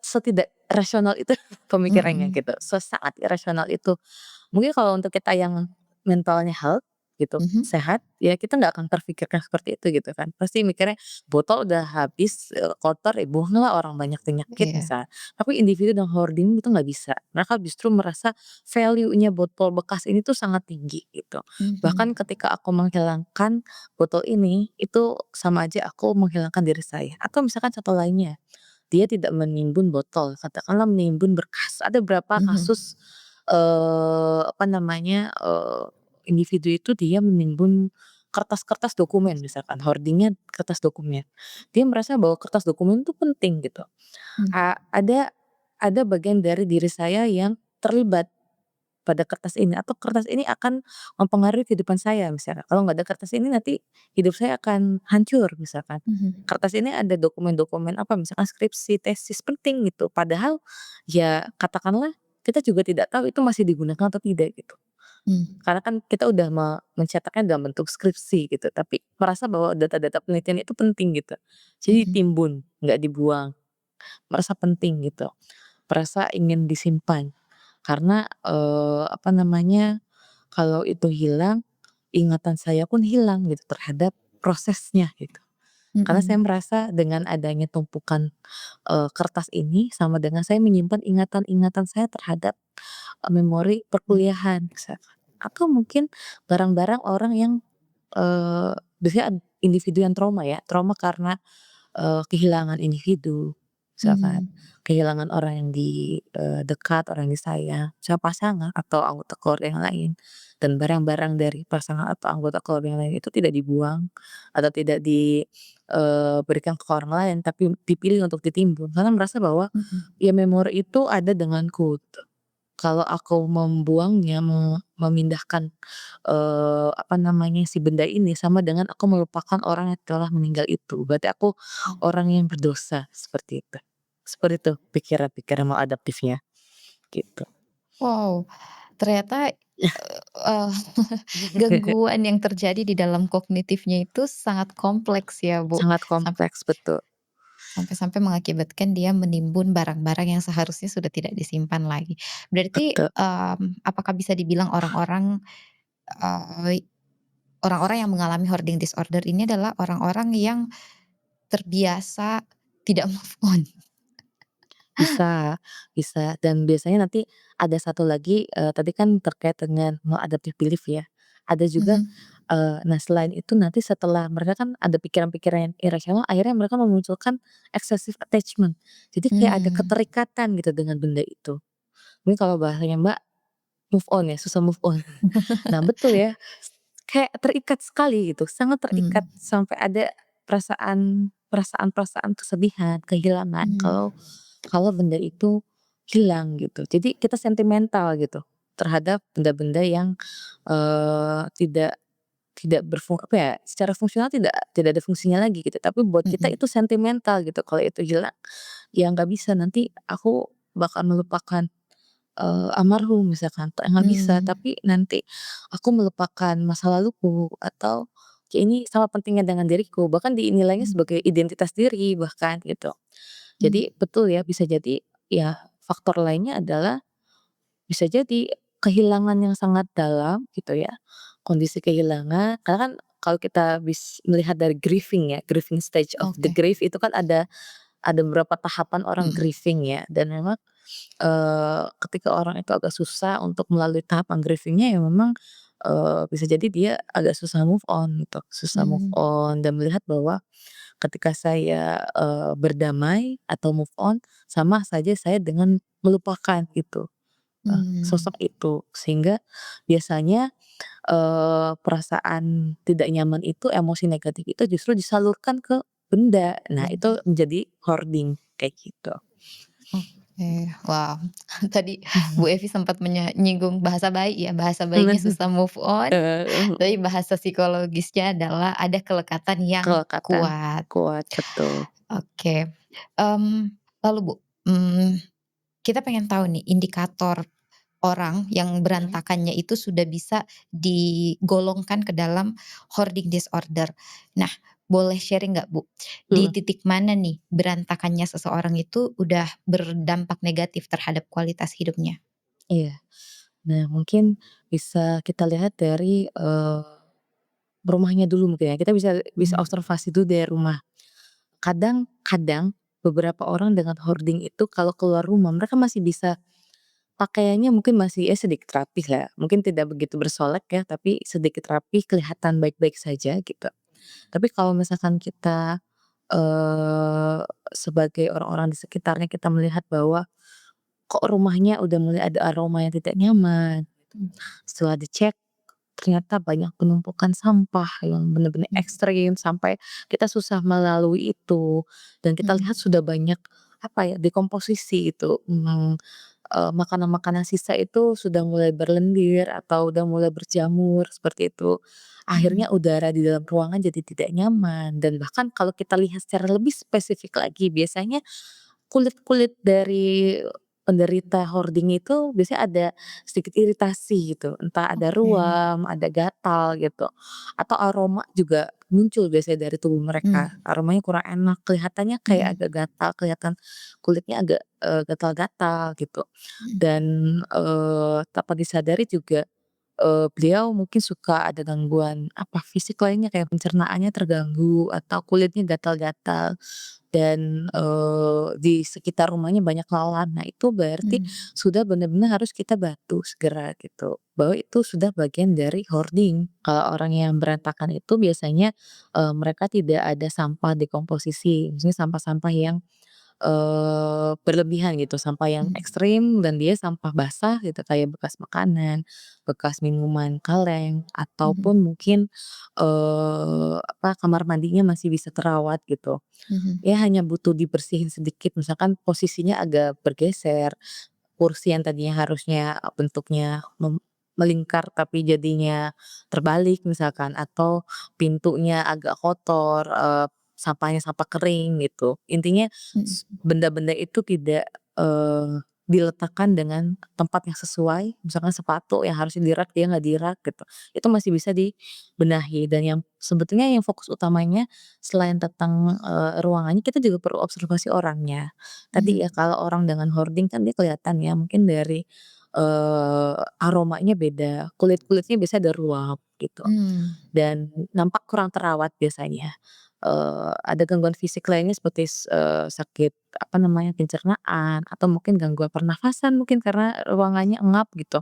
setidak rasional itu pemikirannya mhm, gitu, sesangat irasional itu. Mungkin kalau untuk kita yang mentalnya health gitu, mhm, sehat, ya kita nggak akan terfikirkan seperti itu gitu kan. Pasti mikirnya botol udah habis, kotor, ya buanglah orang banyak penyakit iya, misalnya. Tapi individu dan hoarding itu nggak bisa. Mereka justru merasa value-nya botol bekas ini tuh sangat tinggi gitu. Bahkan mhm, ketika aku menghilangkan botol ini, itu sama aja aku menghilangkan diri saya. Atau misalkan satu lainnya, dia tidak menimbun botol, katakanlah menimbun berkas. Ada berapa mhm, kasus, apa namanya, individu itu dia menimbun kertas-kertas dokumen misalkan, hoarding kertas dokumen. Dia merasa bahwa kertas dokumen itu penting gitu. mmm, Ada bagian dari diri saya yang terlibat pada kertas ini, atau kertas ini akan mempengaruhi kehidupan saya misalnya. Kalau nggak ada kertas ini nanti hidup saya akan hancur misalkan. mhm, Kertas ini ada dokumen-dokumen apa, misalkan skripsi, tesis penting gitu. Padahal ya katakanlah kita juga tidak tahu itu masih digunakan atau tidak gitu. mmm, Karena kan kita udah mencetaknya dalam bentuk skripsi gitu, tapi merasa bahwa data-data penelitian itu penting gitu. Jadi mhm, ditimbun, nggak dibuang, merasa penting gitu, merasa ingin disimpan. Karena, apa namanya, kalau itu hilang, ingatan saya pun hilang gitu terhadap prosesnya gitu. Karena saya mhm, merasa dengan adanya tumpukan, kertas ini sama dengan saya menyimpan ingatan-ingatan saya terhadap, memori mmm, perkuliahan misalkan. Atau mungkin barang-barang orang yang, biasanya individu yang trauma ya, trauma karena kehilangan individu, misalkan mhm, kehilangan orang yang dekat, orang yang disayang, misalnya pasangan atau anggota keluarga yang lain, dan barang-barang dari pasangan atau anggota keluarga yang lain itu tidak dibuang atau tidak berikan ke orang lain, tapi dipilih untuk ditimbun karena merasa bahwa, mhm, ya memori itu ada denganku gitu. Kalau aku membuangnya, memindahkan, apa namanya, si benda ini sama dengan aku melupakan orang yang telah meninggal itu. Berarti aku oh, orang yang berdosa, seperti itu. Seperti itu pikiran-pikiran maladaptifnya, gitu. wow, ternyata, eee, gangguan yang terjadi di dalam kognitifnya itu sangat kompleks ya, Bu, Sangat sampai kompleks, betul sampai mengakibatkan dia menimbun barang-barang yang seharusnya sudah tidak disimpan lagi. Berarti, betul. apakah bisa dibilang eee, orang-orang yang mengalami hoarding disorder ini adalah orang-orang yang terbiasa tidak move on? Bisa bisa, dan biasanya nanti ada satu lagi, tadi kan terkait dengan maladaptive belief ya. Ada juga, Mhm, nah selain itu nanti setelah mereka kan ada pikiran-pikiran yang irasional, akhirnya mereka memunculkan excessive attachment. Jadi kayak ada mmm, keterikatan gitu dengan benda itu. Mungkin kalau bahasanya Mbak, move on ya, susah move on. Nah betul ya, kayak terikat sekali gitu, sangat terikat mmm, sampai ada perasaan-perasaan kesedihan, kehilangan kalau mmm, kalau benda itu hilang gitu. Jadi kita sentimental gitu terhadap benda-benda yang, tidak tidak apa ya, secara fungsional tidak ada fungsinya lagi gitu, tapi buat kita mhm, itu sentimental gitu. Kalau itu hilang, ya nggak bisa, nanti aku bakal melupakan almarhum misalkan, nggak bisa, mmm, tapi nanti aku melupakan masa laluku atau ya ini sama pentingnya dengan diriku, bahkan dinilainya mmm, sebagai identitas diri bahkan gitu. mmm, Jadi betul ya, bisa jadi ya faktor lainnya adalah bisa jadi kehilangan yang sangat dalam gitu ya, kondisi kehilangan karena kan kalau kita melihat dari grieving ya, grieving stage of the oke, grief itu kan ada beberapa tahapan orang mhm, grieving ya, dan memang ketika orang itu agak susah untuk melalui tahapan grieving-nya ya memang, bisa jadi dia agak susah move on gitu, susah move mmm, on dan melihat bahwa ketika saya, berdamai atau move on sama saja saya dengan melupakan gitu, mmm, sosok itu. Sehingga biasanya, perasaan tidak nyaman itu, emosi negatif itu justru disalurkan ke benda. Nah itu bener. menjadi hoarding kayak gitu. Oke, wow. Tadi Bu Evi sempat nyinggung bahasa bayi ya, bahasa bayinya susah move on, tapi bahasa psikologisnya adalah ada kelekatan yang Kelekatan kuat. kuat, betul. Oke, lalu Bu, kita pengen tahu nih indikator orang yang Mhm. berantakannya itu sudah bisa digolongkan ke dalam hoarding disorder. Nah, boleh sharing nggak Bu, di Mhm, titik mana nih berantakannya seseorang itu udah berdampak negatif terhadap kualitas hidupnya? iya. Nah mungkin bisa kita lihat dari, rumahnya dulu mungkin ya, kita bisa bisa Mhm, observasi dulu dari rumah. Kadang-kadang beberapa orang dengan hoarding itu kalau keluar rumah mereka masih bisa pakaiannya mungkin masih ya sedikit rapih lah, mungkin tidak begitu bersolek ya, tapi sedikit rapih, kelihatan baik-baik saja gitu. Tapi kalau misalkan kita, sebagai orang-orang di sekitarnya kita melihat bahwa kok rumahnya udah mulai ada aroma yang tidak nyaman, mmm, setelah dicek ternyata banyak penumpukan sampah yang benar-benar mhm, ekstrim sampai kita susah melalui itu, dan kita mhm, lihat sudah banyak, apa ya, dekomposisi itu, makanan-makanan sisa itu sudah mulai berlendir atau udah mulai berjamur seperti itu. mhm, Akhirnya udara di dalam ruangan jadi tidak nyaman dan bahkan kalau kita lihat secara lebih spesifik lagi biasanya kulit-kulit dari penderita hoarding itu biasanya ada sedikit iritasi gitu, entah ada oke, ruam, ada gatal gitu, atau aroma juga muncul biasanya dari tubuh mereka, mmm, aromanya kurang enak, kelihatannya kayak mhm, agak gatal, kelihatan kulitnya agak, gatal-gatal gitu. mhm, Dan, tanpa disadari juga, beliau mungkin suka ada gangguan apa, fisik lainnya kayak pencernaannya terganggu atau kulitnya gatal-gatal. Dan, di sekitar rumahnya banyak lalat. Nah itu berarti mmm, sudah benar-benar harus kita bantu segera gitu, bahwa itu sudah bagian dari hoarding. Kalau orang yang berantakan itu biasanya, mereka tidak ada sampah dekomposisi, maksudnya sampah-sampah yang, berlebihan gitu, sampah yang mhm, ekstrim dan dia sampah basah gitu kayak bekas makanan, bekas minuman kaleng, mhm, ataupun mungkin, apa, kamar mandinya masih bisa terawat gitu. mhm, Ya hanya butuh dibersihin sedikit, misalkan posisinya agak bergeser, kursi yang tadinya harusnya bentuknya melingkar tapi jadinya terbalik misalkan, atau pintunya agak kotor, sampahnya sampah kering gitu. Intinya mhm, benda-benda itu tidak, diletakkan dengan tempat yang sesuai, misalkan sepatu yang harusnya di-rak dia nggak di-rak gitu, itu masih bisa dibenahi dan yang sebetulnya yang fokus utamanya selain tentang, ruangannya kita juga perlu observasi orangnya. Tadi ya mhm, kalau orang dengan hoarding kan dia kelihatan ya mungkin dari, aromanya beda, kulit-kulitnya biasanya ada ruam gitu mmm, dan nampak kurang terawat biasanya. Ada gangguan fisik lainnya seperti sakit apa namanya, pencernaan atau mungkin gangguan pernafasan mungkin karena ruangannya engap gitu.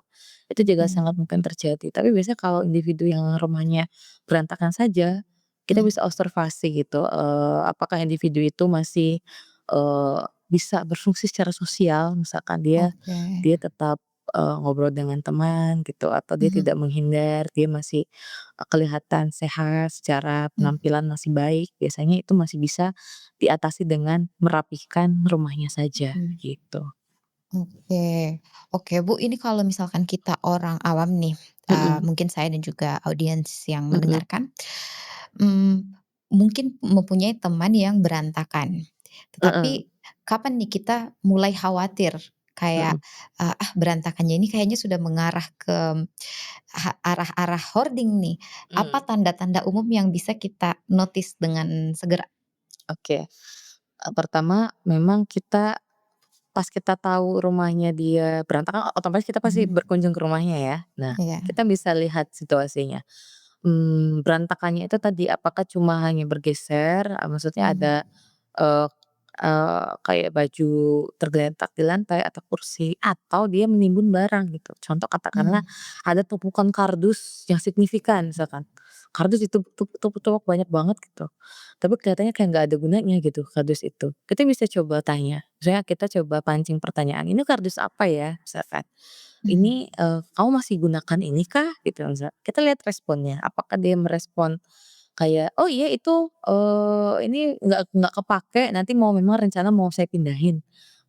Itu juga mhm, sangat mungkin terjadi. Tapi biasanya kalau individu yang rumahnya berantakan saja, kita mhm, bisa observasi gitu, apakah individu itu masih, bisa berfungsi secara sosial, misalkan dia oke, dia tetap, ngobrol dengan teman gitu atau dia mhm, tidak menghindar, dia masih, kelihatan sehat, secara mmm, penampilan masih baik, biasanya itu masih bisa diatasi dengan merapihkan rumahnya saja, mhm. gitu. Oke. Oke, Bu, ini kalau misalkan kita orang awam nih, Mhm mungkin saya dan juga audiens yang mhm mendengarkan, mmm, mungkin mempunyai teman yang berantakan. heeh, Tetapi kapan nih kita mulai khawatir kayak, mhm berantakannya ini kayaknya sudah mengarah ke arah-arah hoarding nih. Apa mhm, tanda-tanda umum yang bisa kita notice dengan segera? oke. Pertama memang kita pas kita tahu rumahnya dia berantakan otomatis kita pasti Mhm, berkunjung ke rumahnya ya. Nah, iya, kita bisa lihat situasinya. Berantakannya itu tadi apakah cuma hanya bergeser, maksudnya mhm, ada, eee kayak baju tergeletak di lantai atau kursi, atau dia menimbun barang gitu. Contoh katakanlah mmm, ada tumpukan kardus yang signifikan misalkan, kardus ditumpuk-tumpuk banyak banget gitu, tapi kelihatannya kayak nggak ada gunanya gitu kardus itu. Kita bisa coba tanya, misalnya kita coba pancing pertanyaan, "Ini kardus apa ya?" Misalkan. mhm, "Ini, kamu masih gunakan ini kah?" Gitu misal. Kita lihat responnya, apakah dia merespon Kayak, "Oh iya itu, ini nggak kepake, nanti memang rencana mau saya pindahin,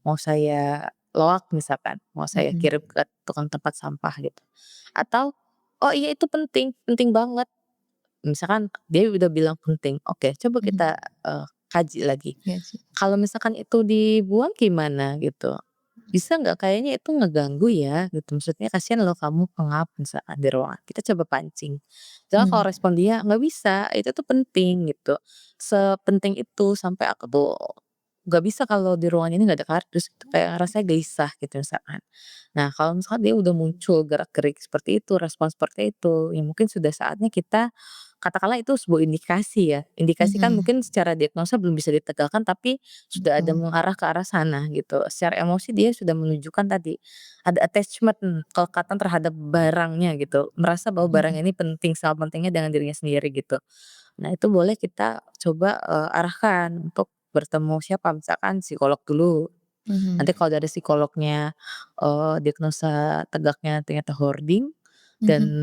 mau saya loak," misalkan, "mau saya Mhm, kirim ke tukang tempat sampah," gitu. Atau, "Oh iya itu penting, penting banget." Misalkan dia udah bilang penting, oke coba mhm. kita, kaji lagi. Iya sih. Kalau misalkan itu dibuang gimana gitu? Bisa nggak? Kayaknya itu ngeganggu ya gitu, maksudnya kasihan loh kamu pengap misalkan di ruangan, kita coba pancing. Misalnya kalau Mmm, respon dia, "Nggak bisa, itu tuh penting," gitu. Sepenting itu sampai aku tuh nggak bisa kalau di ruangan ini nggak ada kardus, itu kayak rasanya gelisah gitu misalkan. Nah kalau misalkan dia udah muncul gerak-gerik seperti itu, respon seperti itu, ya mungkin sudah saatnya kita katakanlah itu sebuah indikasi ya, indikasi kan mhm, mungkin secara diagnosa belum bisa ditegakkan tapi sudah ada betul. mengarah ke arah sana gitu. Secara emosi dia sudah menunjukkan tadi, ada attachment, kelekatan terhadap barangnya gitu, merasa bahwa barang Mhm, ini penting, sama pentingnya dengan dirinya sendiri gitu. Nah itu boleh kita coba, arahkan untuk bertemu siapa, misalkan psikolog dulu. mhm, Nanti kalau dari psikolognya, diagnosa tegaknya ternyata hoarding dan mhm.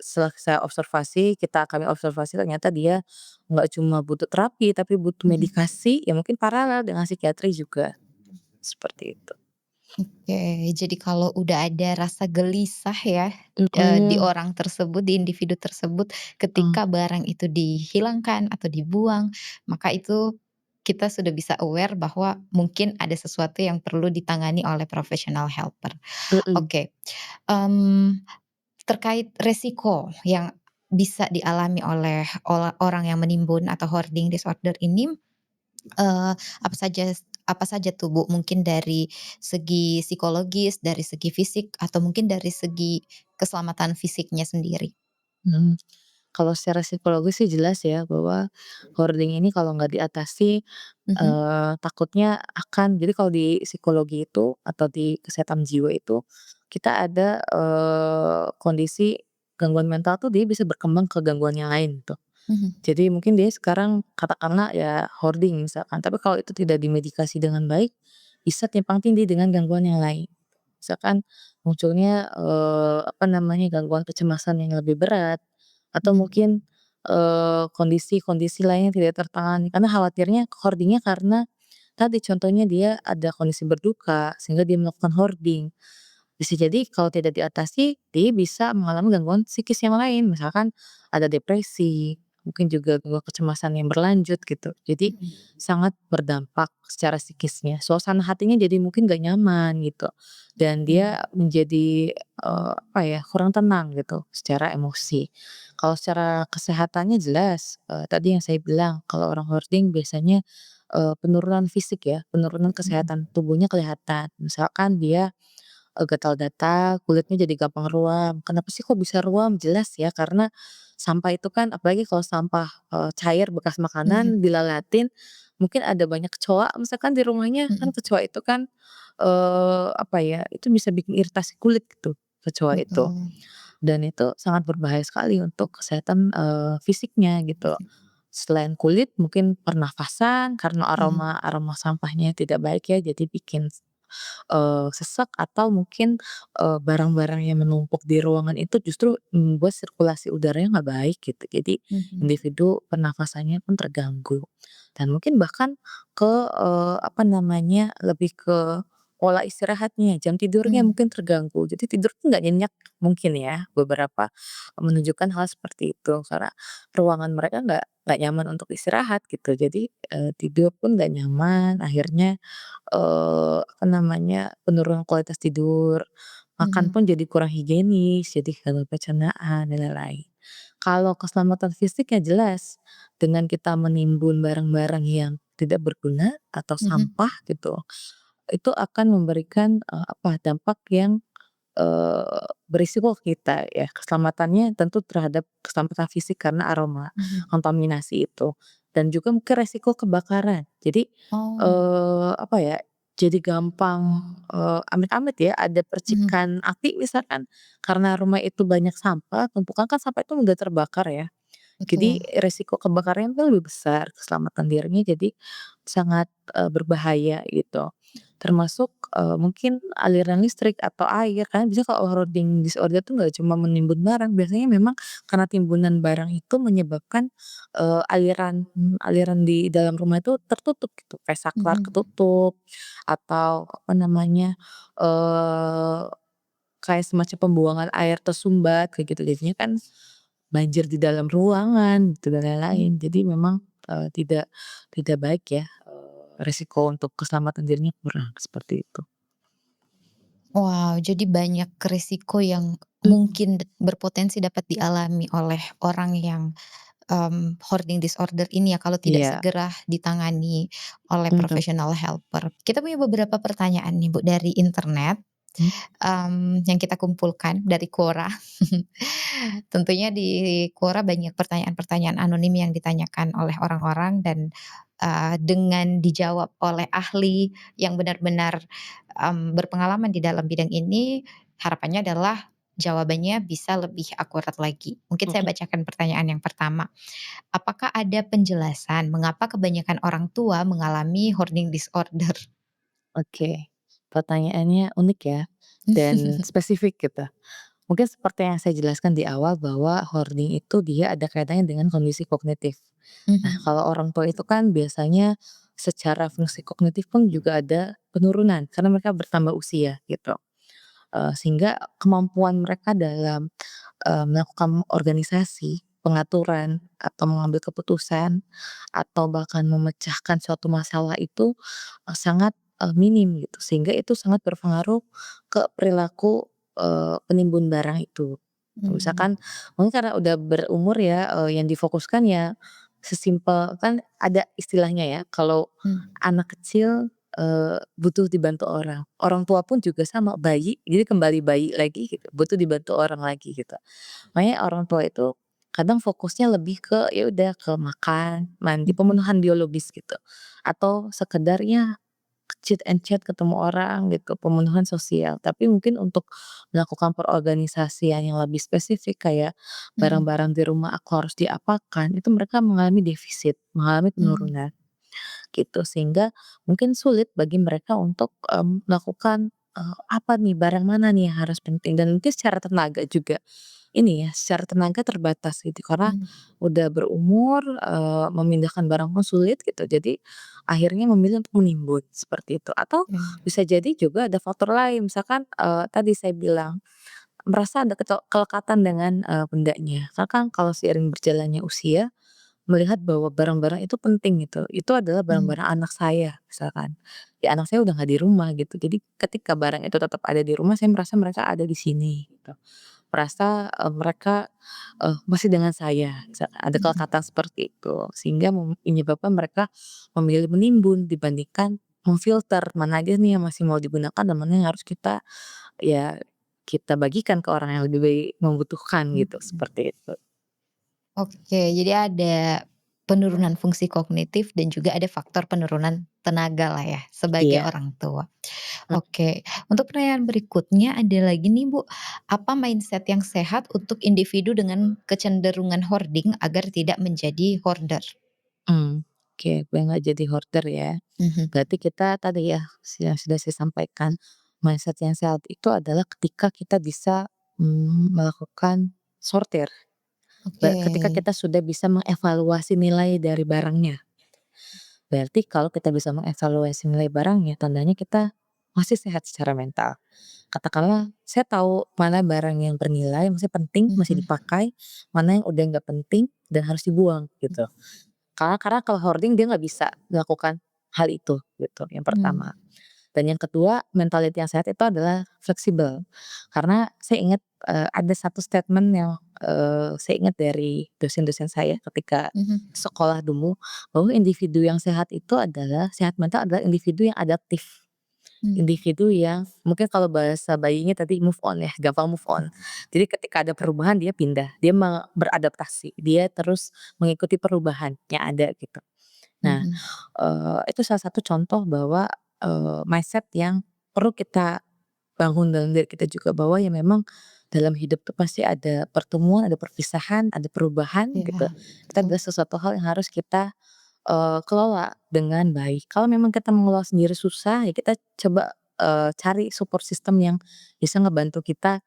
setelah saya observasi, kami observasi ternyata dia nggak cuma butuh terapi, tapi butuh Mhm. medikasi, ya mungkin paralel dengan psikiatri juga, seperti itu. Oke, jadi kalau udah ada rasa gelisah ya, di Mhm, orang tersebut, di individu tersebut heeh, ketika barang itu dihilangkan atau dibuang, maka itu kita sudah bisa aware bahwa mungkin ada sesuatu yang perlu ditangani oleh professional helper. mhm, Oke, mmm, terkait resiko yang bisa dialami oleh orang yang menimbun atau hoarding disorder ini, Eee, apa saja tuh, Bu? Mungkin dari segi psikologis, dari segi fisik, atau mungkin dari segi keselamatan fisiknya sendiri? mhm. Kalau secara psikologis sih jelas ya bahwa hoarding ini kalau nggak diatasi, Mhm, takutnya akan jadi kalau di psikologi itu atau di kesehatan jiwa itu, kita ada, kondisi gangguan mental tuh dia bisa berkembang ke gangguan yang lain tuh. mhm, Jadi mungkin dia sekarang katakanlah ya hoarding misalkan, tapi kalau itu tidak dimedikasi dengan baik, bisa timpang tindih dengan gangguan yang lain. Misalkan munculnya, apa namanya, gangguan kecemasan yang lebih berat, atau mhm, mungkin, kondisi-kondisi lain yang tidak tertangani. Karena khawatirnya hoarding-nya karena tadi contohnya dia ada kondisi berduka, sehingga dia melakukan hoarding. Bisa jadi kalau tidak diatasi, dia bisa mengalami gangguan psikis yang lain, misalkan ada depresi, mungkin juga gangguan kecemasan yang berlanjut gitu. Jadi mhm, sangat berdampak secara psikisnya. Suasana hatinya jadi mungkin gak nyaman gitu. Dan mmm, dia menjadi apa ya, kurang tenang gitu secara emosi. Kalau secara kesehatannya jelas, tadi yang saya bilang kalau orang hoarding biasanya, penurunan fisik ya, penurunan mhm, kesehatan tubuhnya kelihatan. Misalkan dia gatal-gatal, kulitnya jadi gampang ruam. Kenapa sih kok bisa ruam? Jelas ya, karena sampah itu kan apalagi kalau sampah, cair bekas mhm, makanan dilalatin, mungkin ada banyak kecoa misalkan di rumahnya, kan mhm, kecoa itu kan, apa ya, itu bisa bikin iritasi kulit gitu, kecoa itu. betul, Dan itu sangat berbahaya sekali untuk kesehatan, fisiknya gitu. fisik, Selain kulit mungkin pernafasan karena mhm, aroma aroma sampahnya tidak baik ya, jadi bikin sesek atau mungkin, barang-barang yang menumpuk di ruangan itu justru membuat sirkulasi udaranya nggak baik gitu. Jadi mhm, individu pernafasannya pun terganggu dan mungkin bahkan ke, apa namanya, lebih ke pola istirahatnya, jam tidurnya mmm, mungkin terganggu. Jadi tidur tuh nggak nyenyak mungkin ya, beberapa menunjukkan hal seperti itu karena ruangan mereka nggak nyaman untuk istirahat gitu. Jadi, tidur pun nggak nyaman, akhirnya apa namanya, penurunan kualitas tidur, makan mhm, pun jadi kurang higienis, jadi gangguan pencernaan dan lain-lain. Kalau keselamatan fisik ya jelas, dengan kita menimbun barang-barang yang tidak berguna atau mhm, sampah gitu, itu akan memberikan, apa, dampak yang, berisiko ke kita ya, keselamatannya tentu terhadap keselamatan fisik karena aroma mhm. kontaminasi itu, dan juga mungkin resiko kebakaran. Jadi, Oh, apa ya, jadi gampang, amit-amit ya ada mhm, percikan api misalkan, karena rumah itu banyak sampah, tumpukan kan sampah itu mudah terbakar ya. Jadi betul, resiko kebakarannya tuh lebih besar, keselamatan dirinya jadi sangat, berbahaya gitu. termasuk, mungkin aliran listrik atau air, karena bisa kalau hoarding disorder tuh nggak cuma menimbun barang, biasanya memang karena timbunan barang itu menyebabkan, aliran aliran di dalam rumah itu tertutup gitu, kayak saklar Mhm. ketutup atau apa namanya, eee, kayak semacam pembuangan air tersumbat kayak gitu, jadinya kan banjir di dalam ruangan gitu dan Mmm. lain-lain. Jadi memang, tidak tidak baik ya, resiko untuk keselamatan dirinya kurang, seperti itu. Wow, jadi banyak risiko yang Mhm. mungkin berpotensi dapat dialami oleh orang yang, hoarding disorder ini ya kalau tidak Iya, segera ditangani oleh betul. professional helper. Kita punya beberapa pertanyaan nih Bu dari internet, Mmm, yang kita kumpulkan dari Quora. Tentunya di Quora banyak pertanyaan-pertanyaan anonim yang ditanyakan oleh orang-orang dan, dengan dijawab oleh ahli yang benar-benar, berpengalaman di dalam bidang ini, harapannya adalah jawabannya bisa lebih akurat lagi. Mungkin saya mhm. bacakan pertanyaan yang pertama, apakah ada penjelasan mengapa kebanyakan orang tua mengalami hoarding disorder? Oke, pertanyaannya unik ya, dan spesifik gitu. Mungkin seperti yang saya jelaskan di awal bahwa hoarding itu dia ada kaitannya dengan kondisi kognitif. Nah, Mhm, kalau orang tua itu kan biasanya secara fungsi kognitif pun juga ada penurunan karena mereka bertambah usia gitu. Sehingga kemampuan mereka dalam, melakukan organisasi, pengaturan, atau mengambil keputusan, atau bahkan memecahkan suatu masalah itu, sangat, minim gitu. Sehingga itu sangat berpengaruh ke perilaku, penimbun barang itu. mmm, Misalkan mungkin karena udah berumur ya, yang difokuskan ya sesimpel kan ada istilahnya ya kalau mmm, anak kecil butuh dibantu orang. Orang tua pun juga sama, bayi, jadi kembali bayi lagi gitu, butuh dibantu orang lagi gitu. Makanya orang tua itu kadang fokusnya lebih ke ya udah ke makan, mandi, mhm, pemenuhan biologis gitu. Atau sekedar ya chit and chat ketemu orang gitu, pemenuhan sosial. Tapi mungkin untuk melakukan perorganisasian yang lebih spesifik kayak mmm, barang-barang di rumah aku harus diapakan, itu mereka mengalami defisit, mengalami mmm, penurunan gitu. Sehingga mungkin sulit bagi mereka untuk, melakukan, apa nih, barang mana nih yang harus penting dan mungkin secara tenaga juga ini ya, secara tenaga terbatas gitu karena mmm, udah berumur, memindahkan barang pun sulit gitu. Jadi akhirnya memilih untuk menimbun, seperti itu. Atau iya, bisa jadi juga ada faktor lain misalkan, tadi saya bilang merasa ada kelekatan dengan, bendanya. Karena kan kalau seiring berjalannya usia melihat bahwa barang-barang itu penting gitu, itu adalah mmm, barang-barang anak saya misalkan. Ya anak saya udah nggak di rumah gitu, jadi ketika barang itu tetap ada di rumah saya merasa mereka ada di sini gitu. Merasa, mereka, masih dengan saya, ada mhm. kelekatan seperti itu. Sehingga menyebabkan mereka memilih menimbun dibandingkan memfilter mana aja nih yang masih mau digunakan dan mana yang harus kita ya kita bagikan ke orang yang lebih baik membutuhkan gitu, Mhm. seperti itu. Oke, jadi ada penurunan fungsi kognitif dan juga ada faktor penurunan tenaga lah ya, sebagai Iya. orang tua. Oke, untuk pertanyaan berikutnya ada lagi nih Bu, apa mindset yang sehat untuk individu dengan kecenderungan hoarding agar tidak menjadi hoarder? Oke, biar nggak jadi hoarder ya. Mhm, Berarti kita tadi ya, yang sudah saya sampaikan, mindset yang sehat itu adalah ketika kita bisa, melakukan sortir, oke, ketika kita sudah bisa mengevaluasi nilai dari barangnya. Berarti kalau kita bisa mengevaluasi nilai barangnya, tandanya kita masih sehat secara mental. Katakanlah saya tahu mana barang yang bernilai, masih penting, masih mhm, dipakai, mana yang udah nggak penting dan harus dibuang, gitu. Karena kalau hoarding dia nggak bisa melakukan hal itu gitu, yang mmm, pertama. Dan yang kedua, mentality yang sehat itu adalah fleksibel. Karena saya ingat, ada satu statement yang, saya ingat dari dosen-dosen saya ketika mhm, sekolah dulu, bahwa individu yang sehat itu adalah sehat mental adalah individu yang adaptif. mmm, Individu yang mungkin kalau bahasa bayinya tadi move on ya, gampang move on. Jadi ketika ada perubahan dia pindah, dia beradaptasi, dia terus mengikuti perubahan yang ada gitu. Nah, mhm, itu salah satu contoh bahwa, mindset yang perlu kita bangun dalam diri kita juga bahwa ya memang dalam hidup tuh pasti ada pertemuan, ada perpisahan, ada perubahan gitu. iya, Itu betul, adalah sesuatu hal yang harus kita, kelola dengan baik. Kalau memang kita mengelola sendiri susah, ya kita coba, cari support system yang bisa ngebantu kita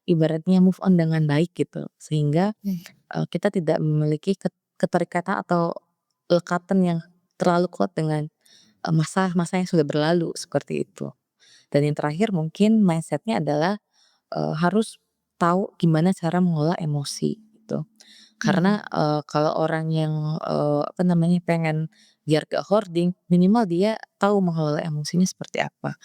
ibaratnya move on dengan baik gitu. Sehingga, Oke. kita tidak memiliki keterikatan atau lekatan yang terlalu kuat dengan, masa-masa yang sudah berlalu, seperti itu. Dan yang terakhir mungkin mindset-nya adalah, harus tahu gimana cara mengelola emosi gitu. Mhm, Karena, kalau orang yang, apa namanya, pengen biar gak hoarding, minimal dia tahu mengelola emosinya seperti apa.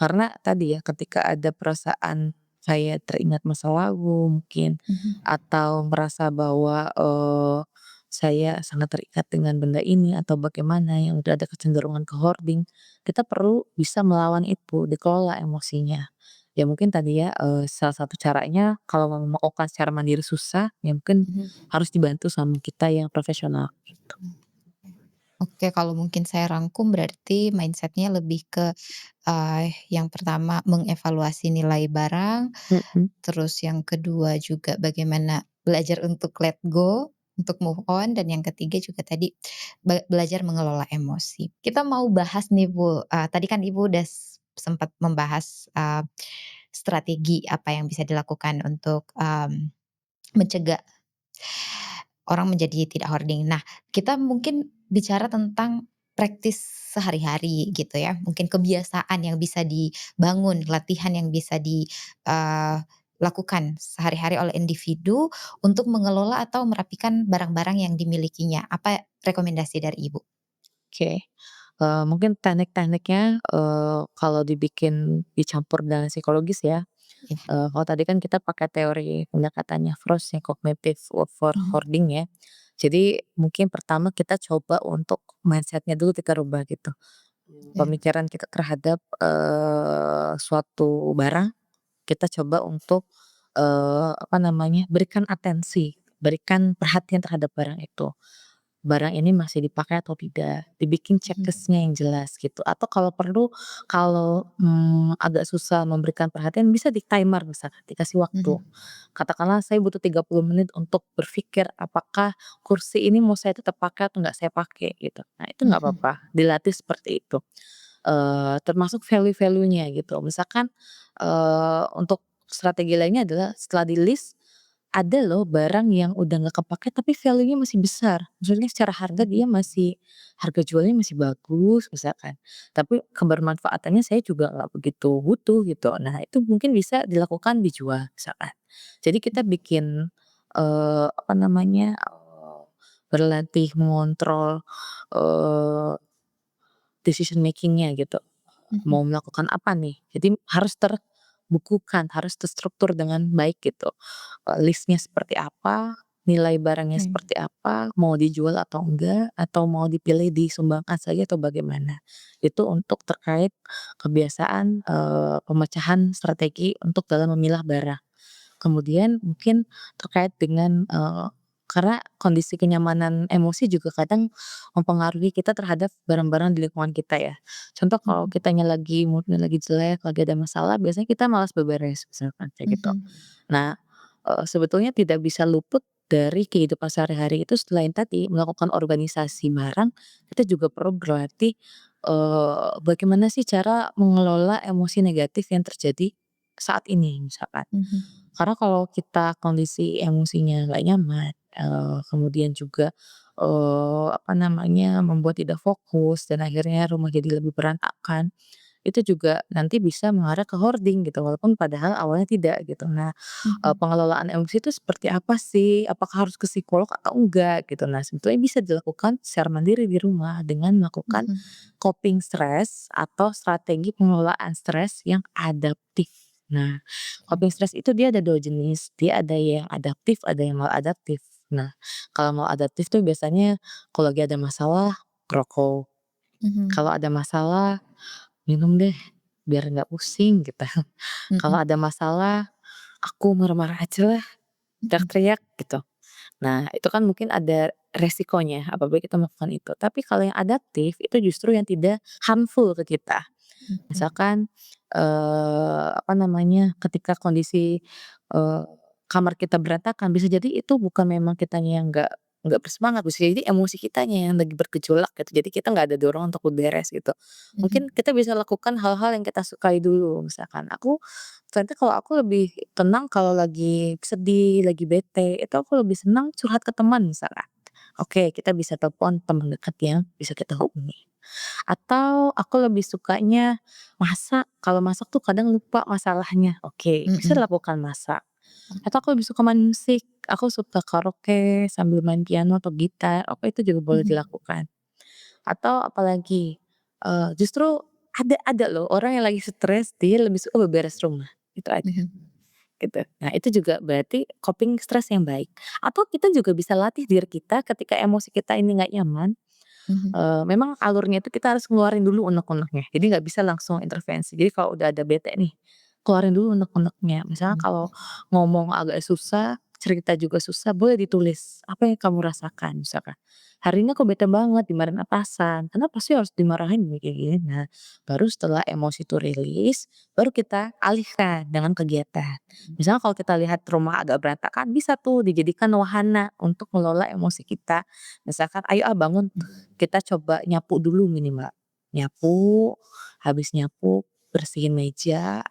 Karena tadi ya, ketika ada perasaan kayak teringat masa lalu mungkin, mhm. atau merasa bahwa, saya sangat terikat dengan benda ini atau bagaimana yang udah ada kecenderungan ke hoarding, kita perlu bisa melawan itu, dikelola emosinya. Ya mungkin tadi ya, salah satu caranya kalau mau melakukan secara mandiri susah, ya mungkin Mhm. harus dibantu sama kita yang profesional gitu. Oke, kalau mungkin saya rangkum berarti mindsetnya lebih ke, yang pertama mengevaluasi nilai barang, Mhm, terus yang kedua juga bagaimana belajar untuk let go, untuk move on, dan yang ketiga juga tadi belajar mengelola emosi. Kita mau bahas nih Bu, tadi kan Ibu udah sempat membahas, strategi apa yang bisa dilakukan untuk, mencegah orang menjadi tidak hoarding. Nah, kita mungkin bicara tentang praktis sehari-hari gitu ya, mungkin kebiasaan yang bisa dibangun, latihan yang bisa lakukan sehari-hari oleh individu untuk mengelola atau merapikan barang-barang yang dimilikinya. Apa rekomendasi dari Ibu? oke. Mungkin teknik-tekniknya, kalau dicampur dengan psikologis ya, Iya. kalau tadi kan kita pakai teori pendekatannya Frost ya, cognitive for Mhm. hoarding ya. Jadi mungkin pertama kita coba untuk mindset-nya dulu kita rubah gitu. Oke. Pemikiran kita terhadap, suatu barang, kita coba untuk, apa namanya, berikan atensi, berikan perhatian terhadap barang itu. Barang ini masih dipakai atau tidak, dibikin Mhm. checklist-nya yang jelas gitu, atau kalau perlu, kalau, agak susah memberikan perhatian bisa di-timer misalkan, dikasih waktu. Mhm. Katakanlah saya butuh 30 menit untuk berpikir apakah kursi ini mau saya tetap pakai atau nggak saya pakai gitu. Nah itu nggak Mhm. apa-apa, dilatih seperti itu. Termasuk value-value-nya gitu. Misalkan, untuk strategi lainnya adalah setelah di-list, ada loh barang yang udah nggak kepakai tapi value-nya masih besar. Maksudnya secara harga Mhm. dia masih harga jualnya masih bagus misalkan, tapi kebermanfaatannya saya juga nggak begitu butuh gitu. Nah itu mungkin bisa dilakukan dijual misalkan. Jadi kita bikin, apa namanya, berlatih mengontrol, eee, decision making-nya gitu. Mhm. Mau melakukan apa nih? Jadi harus terbukukan, harus terstruktur dengan baik gitu. List-nya seperti apa, nilai barangnya Oke. seperti apa, mau dijual atau enggak, atau mau dipilih disumbangkan saja atau bagaimana. Itu untuk terkait kebiasaan, pemecahan strategi untuk dalam memilah barang. Kemudian mungkin terkait dengan, karena kondisi kenyamanan emosi juga kadang mempengaruhi kita terhadap barang-barang di lingkungan kita ya. Contoh kalau Mhm. kitanya lagi mood-nya lagi jelek, lagi ada masalah, biasanya kita malas beberes misalkan kayak gitu. Mhm. Nah, sebetulnya tidak bisa luput dari kehidupan sehari-hari itu selain tadi melakukan organisasi barang, kita juga perlu berlatih, bagaimana sih cara mengelola emosi negatif yang terjadi saat ini misalkan. Mhm. Karena kalau kita kondisi emosinya nggak nyaman, kemudian juga, apa namanya, membuat tidak fokus dan akhirnya rumah jadi lebih berantakan, itu juga nanti bisa mengarah ke hoarding gitu, walaupun padahal awalnya tidak gitu. Nah, Mhm. pengelolaan emosi itu seperti apa sih? Apakah harus ke psikolog atau enggak gitu? Nah, sebetulnya bisa dilakukan secara mandiri di rumah dengan melakukan Mhm. coping stress atau strategi pengelolaan stres yang adaptif. Nah, coping stress itu dia ada 2 jenis, dia ada yang adaptif, ada yang maladaptif. Nah, kalau maladaptif tuh biasanya kalau lagi ada masalah, ngerokok, Mhm. kalau ada masalah minum deh, biar nggak pusing gitu. Kalau Mhm. ada masalah, aku marah-marah aja lah, Mhm. teriak-teriak gitu. Nah, itu kan mungkin ada resikonya apabila kita melakukan itu. Tapi kalau yang adaptif itu justru yang tidak harmful ke kita. Oke. Misalkan, apa namanya, ketika kondisi, eee, kamar kita berantakan bisa jadi itu bukan memang kitanya yang nggak nggak bersemangat, bisa jadi emosi kitanya yang lagi bergejolak gitu, jadi kita nggak ada dorongan untuk beberes gitu. Mhm. Mungkin kita bisa lakukan hal-hal yang kita sukai dulu, misalkan ternyata kalau aku lebih tenang kalau lagi sedih, lagi bete, itu aku lebih senang curhat ke teman misalkan. Oke, kita bisa telepon teman dekat yang bisa kita hubungi. Atau aku lebih sukanya masak, kalau masak tuh kadang lupa masalahnya, oke, bisa Mhm. lakukan masak. Atau aku lebih suka main musik, aku suka karaoke sambil main piano atau gitar, oke itu juga boleh Mhm. dilakukan. Atau apalagi, justru ada loh orang yang lagi stres dia lebih suka beberes rumah, itu ada, Mhm. gitu. Nah itu juga berarti coping stres yang baik. Atau kita juga bisa latih diri kita ketika emosi kita ini nggak nyaman, Mhm. memang alurnya itu kita harus ngeluarin dulu unek-uneknya, jadi nggak bisa langsung intervensi. Jadi kalau udah ada bete nih, keluarin dulu unek-uneknya. Misalnya kalau Mhm. ngomong agak susah, cerita juga susah, boleh ditulis, apa yang kamu rasakan misalkan, "Hari ini aku bete banget dimarahin atasan, kenapa sih harus dimarahin?" Kayak gini. Nah, baru setelah emosi itu rilis, baru kita alihkan dengan kegiatan. Misalnya kalau kita lihat rumah agak berantakan, bisa tuh dijadikan wahana untuk mengelola emosi kita. Misalkan, "Ayo bangun kita coba nyapu dulu minimal." Nyapu, habis nyapu bersihin meja,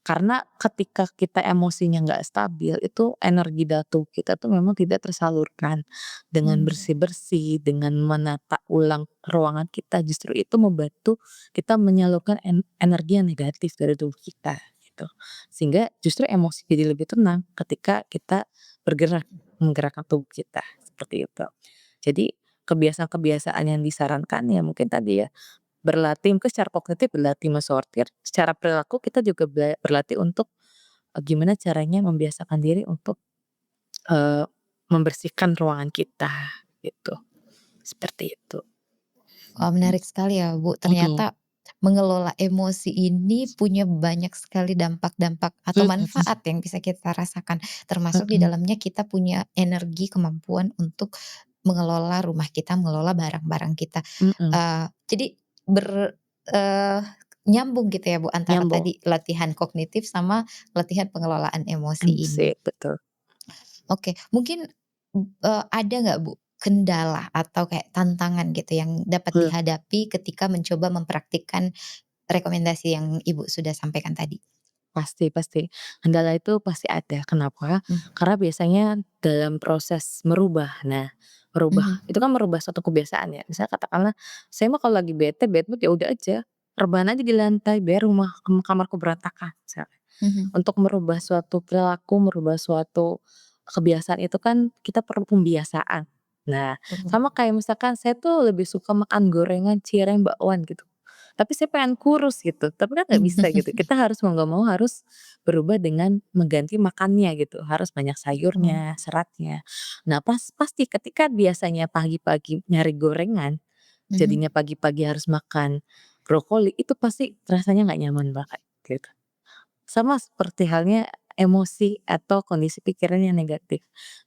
karena ketika kita emosinya nggak stabil, itu energi dalam kita tuh memang tidak tersalurkan. Dengan Mmm. bersih-bersih, dengan menata ulang ruangan kita, justru itu membantu kita menyalurkan energi yang negatif dari tubuh kita, gitu. Sehingga justru emosi jadi lebih tenang ketika kita bergerak, menggerakkan tubuh kita, seperti itu. Jadi kebiasaan-kebiasaan yang disarankan ya mungkin tadi ya, mungkin secara kognitif berlatih mensortir, secara perilaku kita juga berlatih untuk, gimana caranya membiasakan diri untuk, eee, membersihkan ruangan kita, gitu. Seperti itu. Wah, menarik sekali ya, Bu. Mhm, Ternyata mengelola emosi ini punya banyak sekali dampak-dampak atau mhm, manfaat yang bisa kita rasakan, termasuk di mhm, dalamnya kita punya energi, kemampuan untuk mengelola rumah kita, mengelola barang-barang kita. mhm, Jadi ber eee, nyambung gitu ya, Bu, antara nyambung, tadi latihan kognitif sama latihan pengelolaan emosi emosi, ini. betul. Oke, mungkin, ada nggak, Bu, kendala atau kayak tantangan gitu yang dapat Eee, dihadapi ketika mencoba mempraktikkan rekomendasi yang Ibu sudah sampaikan tadi? pasti pasti. Kendala itu pasti ada, kenapa? Mmm. Karena biasanya dalam proses merubah, nah merubah Mhm. itu kan merubah suatu kebiasaan ya, misalnya katakanlah saya mah kalau lagi bad mood ya udah aja, rebahan aja di lantai biar kamarku berantakan misalnya. Mhm. Untuk merubah suatu perilaku, merubah suatu kebiasaan itu kan kita perlu pembiasaan. Nah, Betul. sama kayak misalkan saya tuh lebih suka makan gorengan, cireng, bakwan gitu. Tapi saya pengen kurus gitu, tapi kan nggak bisa gitu. Kita harus mau nggak mau harus berubah dengan mengganti makannya gitu, harus banyak Betul. sayurnya, seratnya. Nah, pasti ketika biasanya pagi-pagi nyari gorengan, Mhm. jadinya pagi-pagi harus makan brokoli, itu pasti rasanya nggak nyaman banget gitu. Sama seperti halnya emosi atau kondisi pikiran yang negatif.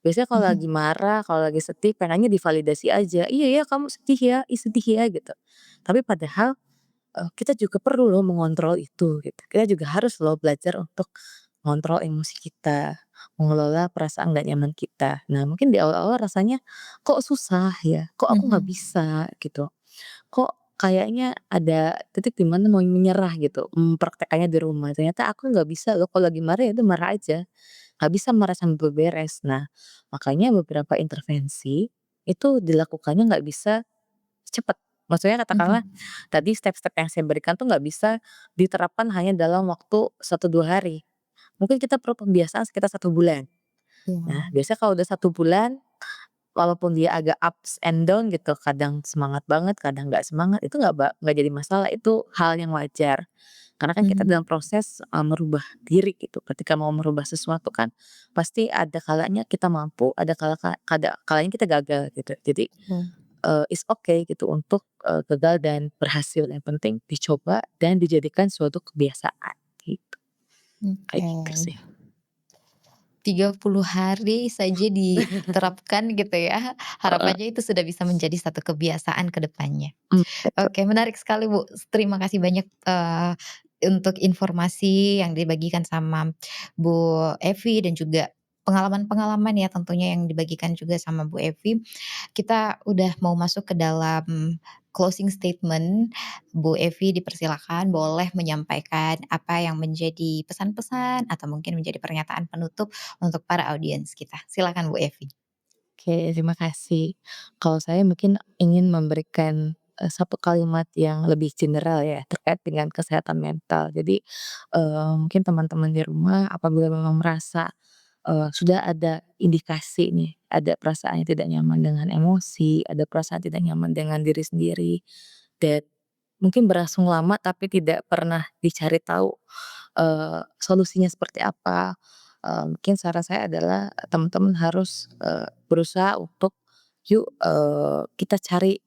Biasanya kalau Mhm. lagi marah, kalau lagi sedih pengennya divalidasi aja, "Iya ya kamu sedih ya, ih sedih ya," gitu. Tapi padahal, kita juga perlu loh mengontrol itu gitu. Kita juga harus loh belajar untuk ngontrol emosi kita, mengelola perasaan nggak nyaman kita. Nah mungkin di awal-awal rasanya, "Kok susah ya? Kok aku nggak Mhm. bisa?" Gitu. Kok kayaknya ada titik di mana mau menyerah gitu, mempraktekannya di rumah, ternyata aku nggak bisa loh kalau lagi marah ya udah marah aja, nggak bisa marah sambil beberes. Nah, makanya beberapa intervensi itu dilakukannya nggak bisa cepet. Maksudnya katakanlah Mhm. tadi step-step yang saya berikan tuh nggak bisa diterapkan hanya dalam waktu 1, 2 hari, mungkin kita perlu pembiasaan sekitar 1 bulan. Nah, Iya. biasanya kalau udah 1 bulan walaupun dia agak ups and down gitu, kadang semangat banget, kadang nggak semangat, itu nggak jadi masalah, itu hal yang wajar. Karena kan kita Mhm. dalam proses, merubah diri gitu, ketika mau merubah sesuatu kan pasti ada kalanya kita mampu, ada kalanya kita gagal gitu. Jadi, Betul. it's okay gitu untuk, gagal dan berhasil, yang penting dicoba dan dijadikan suatu kebiasaan gitu, kayak gitu Oke. sih. 30 hari saja diterapkan gitu ya, Heeh, harapannya itu sudah bisa menjadi satu kebiasaan ke depannya. betul. Oke, menarik sekali, Bu. Terima kasih banyak, untuk informasi yang dibagikan sama Bu Evi dan juga pengalaman-pengalaman ya tentunya yang dibagikan juga sama Bu Evi. Kita udah mau masuk ke dalam closing statement. Bu Evi dipersilakan boleh menyampaikan apa yang menjadi pesan-pesan atau mungkin menjadi pernyataan penutup untuk para audiens kita. Silakan Bu Evi. Oke, terima kasih. Kalau saya mungkin ingin memberikan, satu kalimat yang lebih general ya, terkait dengan kesehatan mental. Jadi, mungkin teman-teman di rumah apabila memang merasa, sudah ada indikasi nih, ada perasaan yang tidak nyaman dengan emosi, ada perasaan tidak nyaman dengan diri sendiri, dan mungkin berlangsung lama tapi tidak pernah dicari tahu, solusinya seperti apa. Mungkin saran saya adalah teman-teman harus, berusaha untuk yuk, kita cari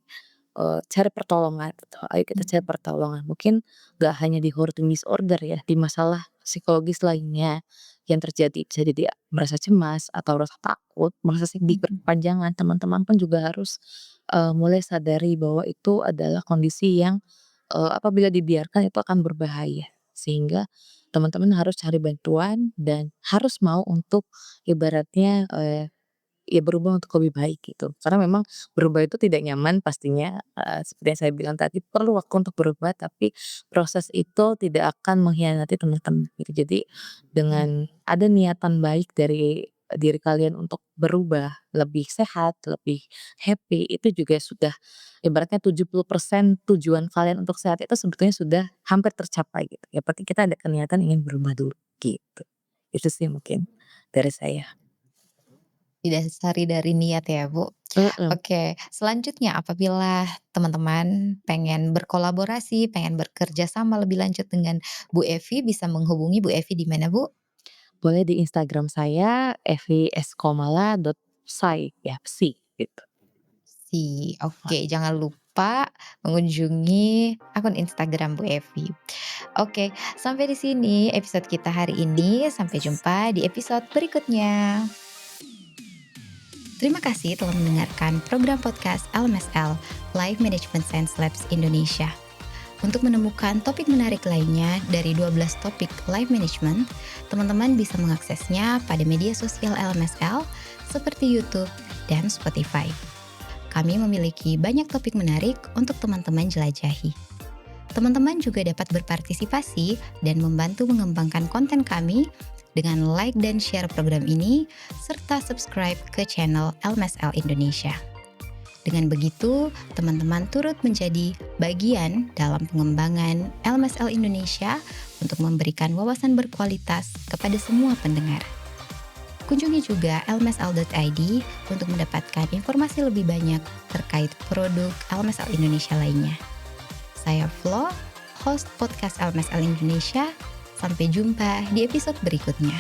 pertolongan gitu, ayo kita cari pertolongan. Mungkin gak hanya di hoarding disorder ya, di masalah psikologis lainnya yang terjadi, bisa jadi merasa cemas atau rasa takut, merasa sedih Mhm. berkepanjangan, teman-teman pun juga harus, mulai sadari bahwa itu adalah kondisi yang, apabila dibiarkan itu akan berbahaya. Sehingga teman-teman harus cari bantuan dan harus mau untuk ibaratnya, ya berubah untuk lebih baik gitu. Karena memang berubah itu tidak nyaman pastinya, seperti yang saya bilang tadi perlu waktu untuk berubah, tapi proses itu tidak akan mengkhianati teman-teman gitu. Jadi dengan ada niatan baik dari diri kalian untuk berubah, lebih sehat, lebih happy, itu juga sudah ibaratnya 70% tujuan kalian untuk sehat itu sebetulnya sudah hampir tercapai gitu. Ya penting kita ada niatan ingin berubah dulu gitu. Itu sih mungkin dari saya. Didasari dari niat ya, Bu. Mhm. Oke, selanjutnya apabila teman-teman pengen berkolaborasi, pengen bekerja sama lebih lanjut dengan Bu Evi, bisa menghubungi Bu Evi di mana, Bu? Boleh di Instagram saya evieskomala.psy ya, psi gitu. Oke, jangan lupa mengunjungi akun Instagram Bu Evi. Oke, sampai di sini episode kita hari ini, sampai jumpa di episode berikutnya. Terima kasih telah mendengarkan program podcast LMSL, Life Management Science Labs Indonesia. Untuk menemukan topik menarik lainnya dari 12 topik life management, teman-teman bisa mengaksesnya pada media sosial LMSL seperti YouTube dan Spotify. Kami memiliki banyak topik menarik untuk teman-teman jelajahi. Teman-teman juga dapat berpartisipasi dan membantu mengembangkan konten kami dengan like dan share program ini, serta subscribe ke channel LMSL Indonesia. Dengan begitu, teman-teman turut menjadi bagian dalam pengembangan LMSL Indonesia untuk memberikan wawasan berkualitas kepada semua pendengar. Kunjungi juga lmsl.id untuk mendapatkan informasi lebih banyak terkait produk LMSL Indonesia lainnya. Saya Flo, host podcast LMSL Indonesia. Sampai jumpa di episode berikutnya.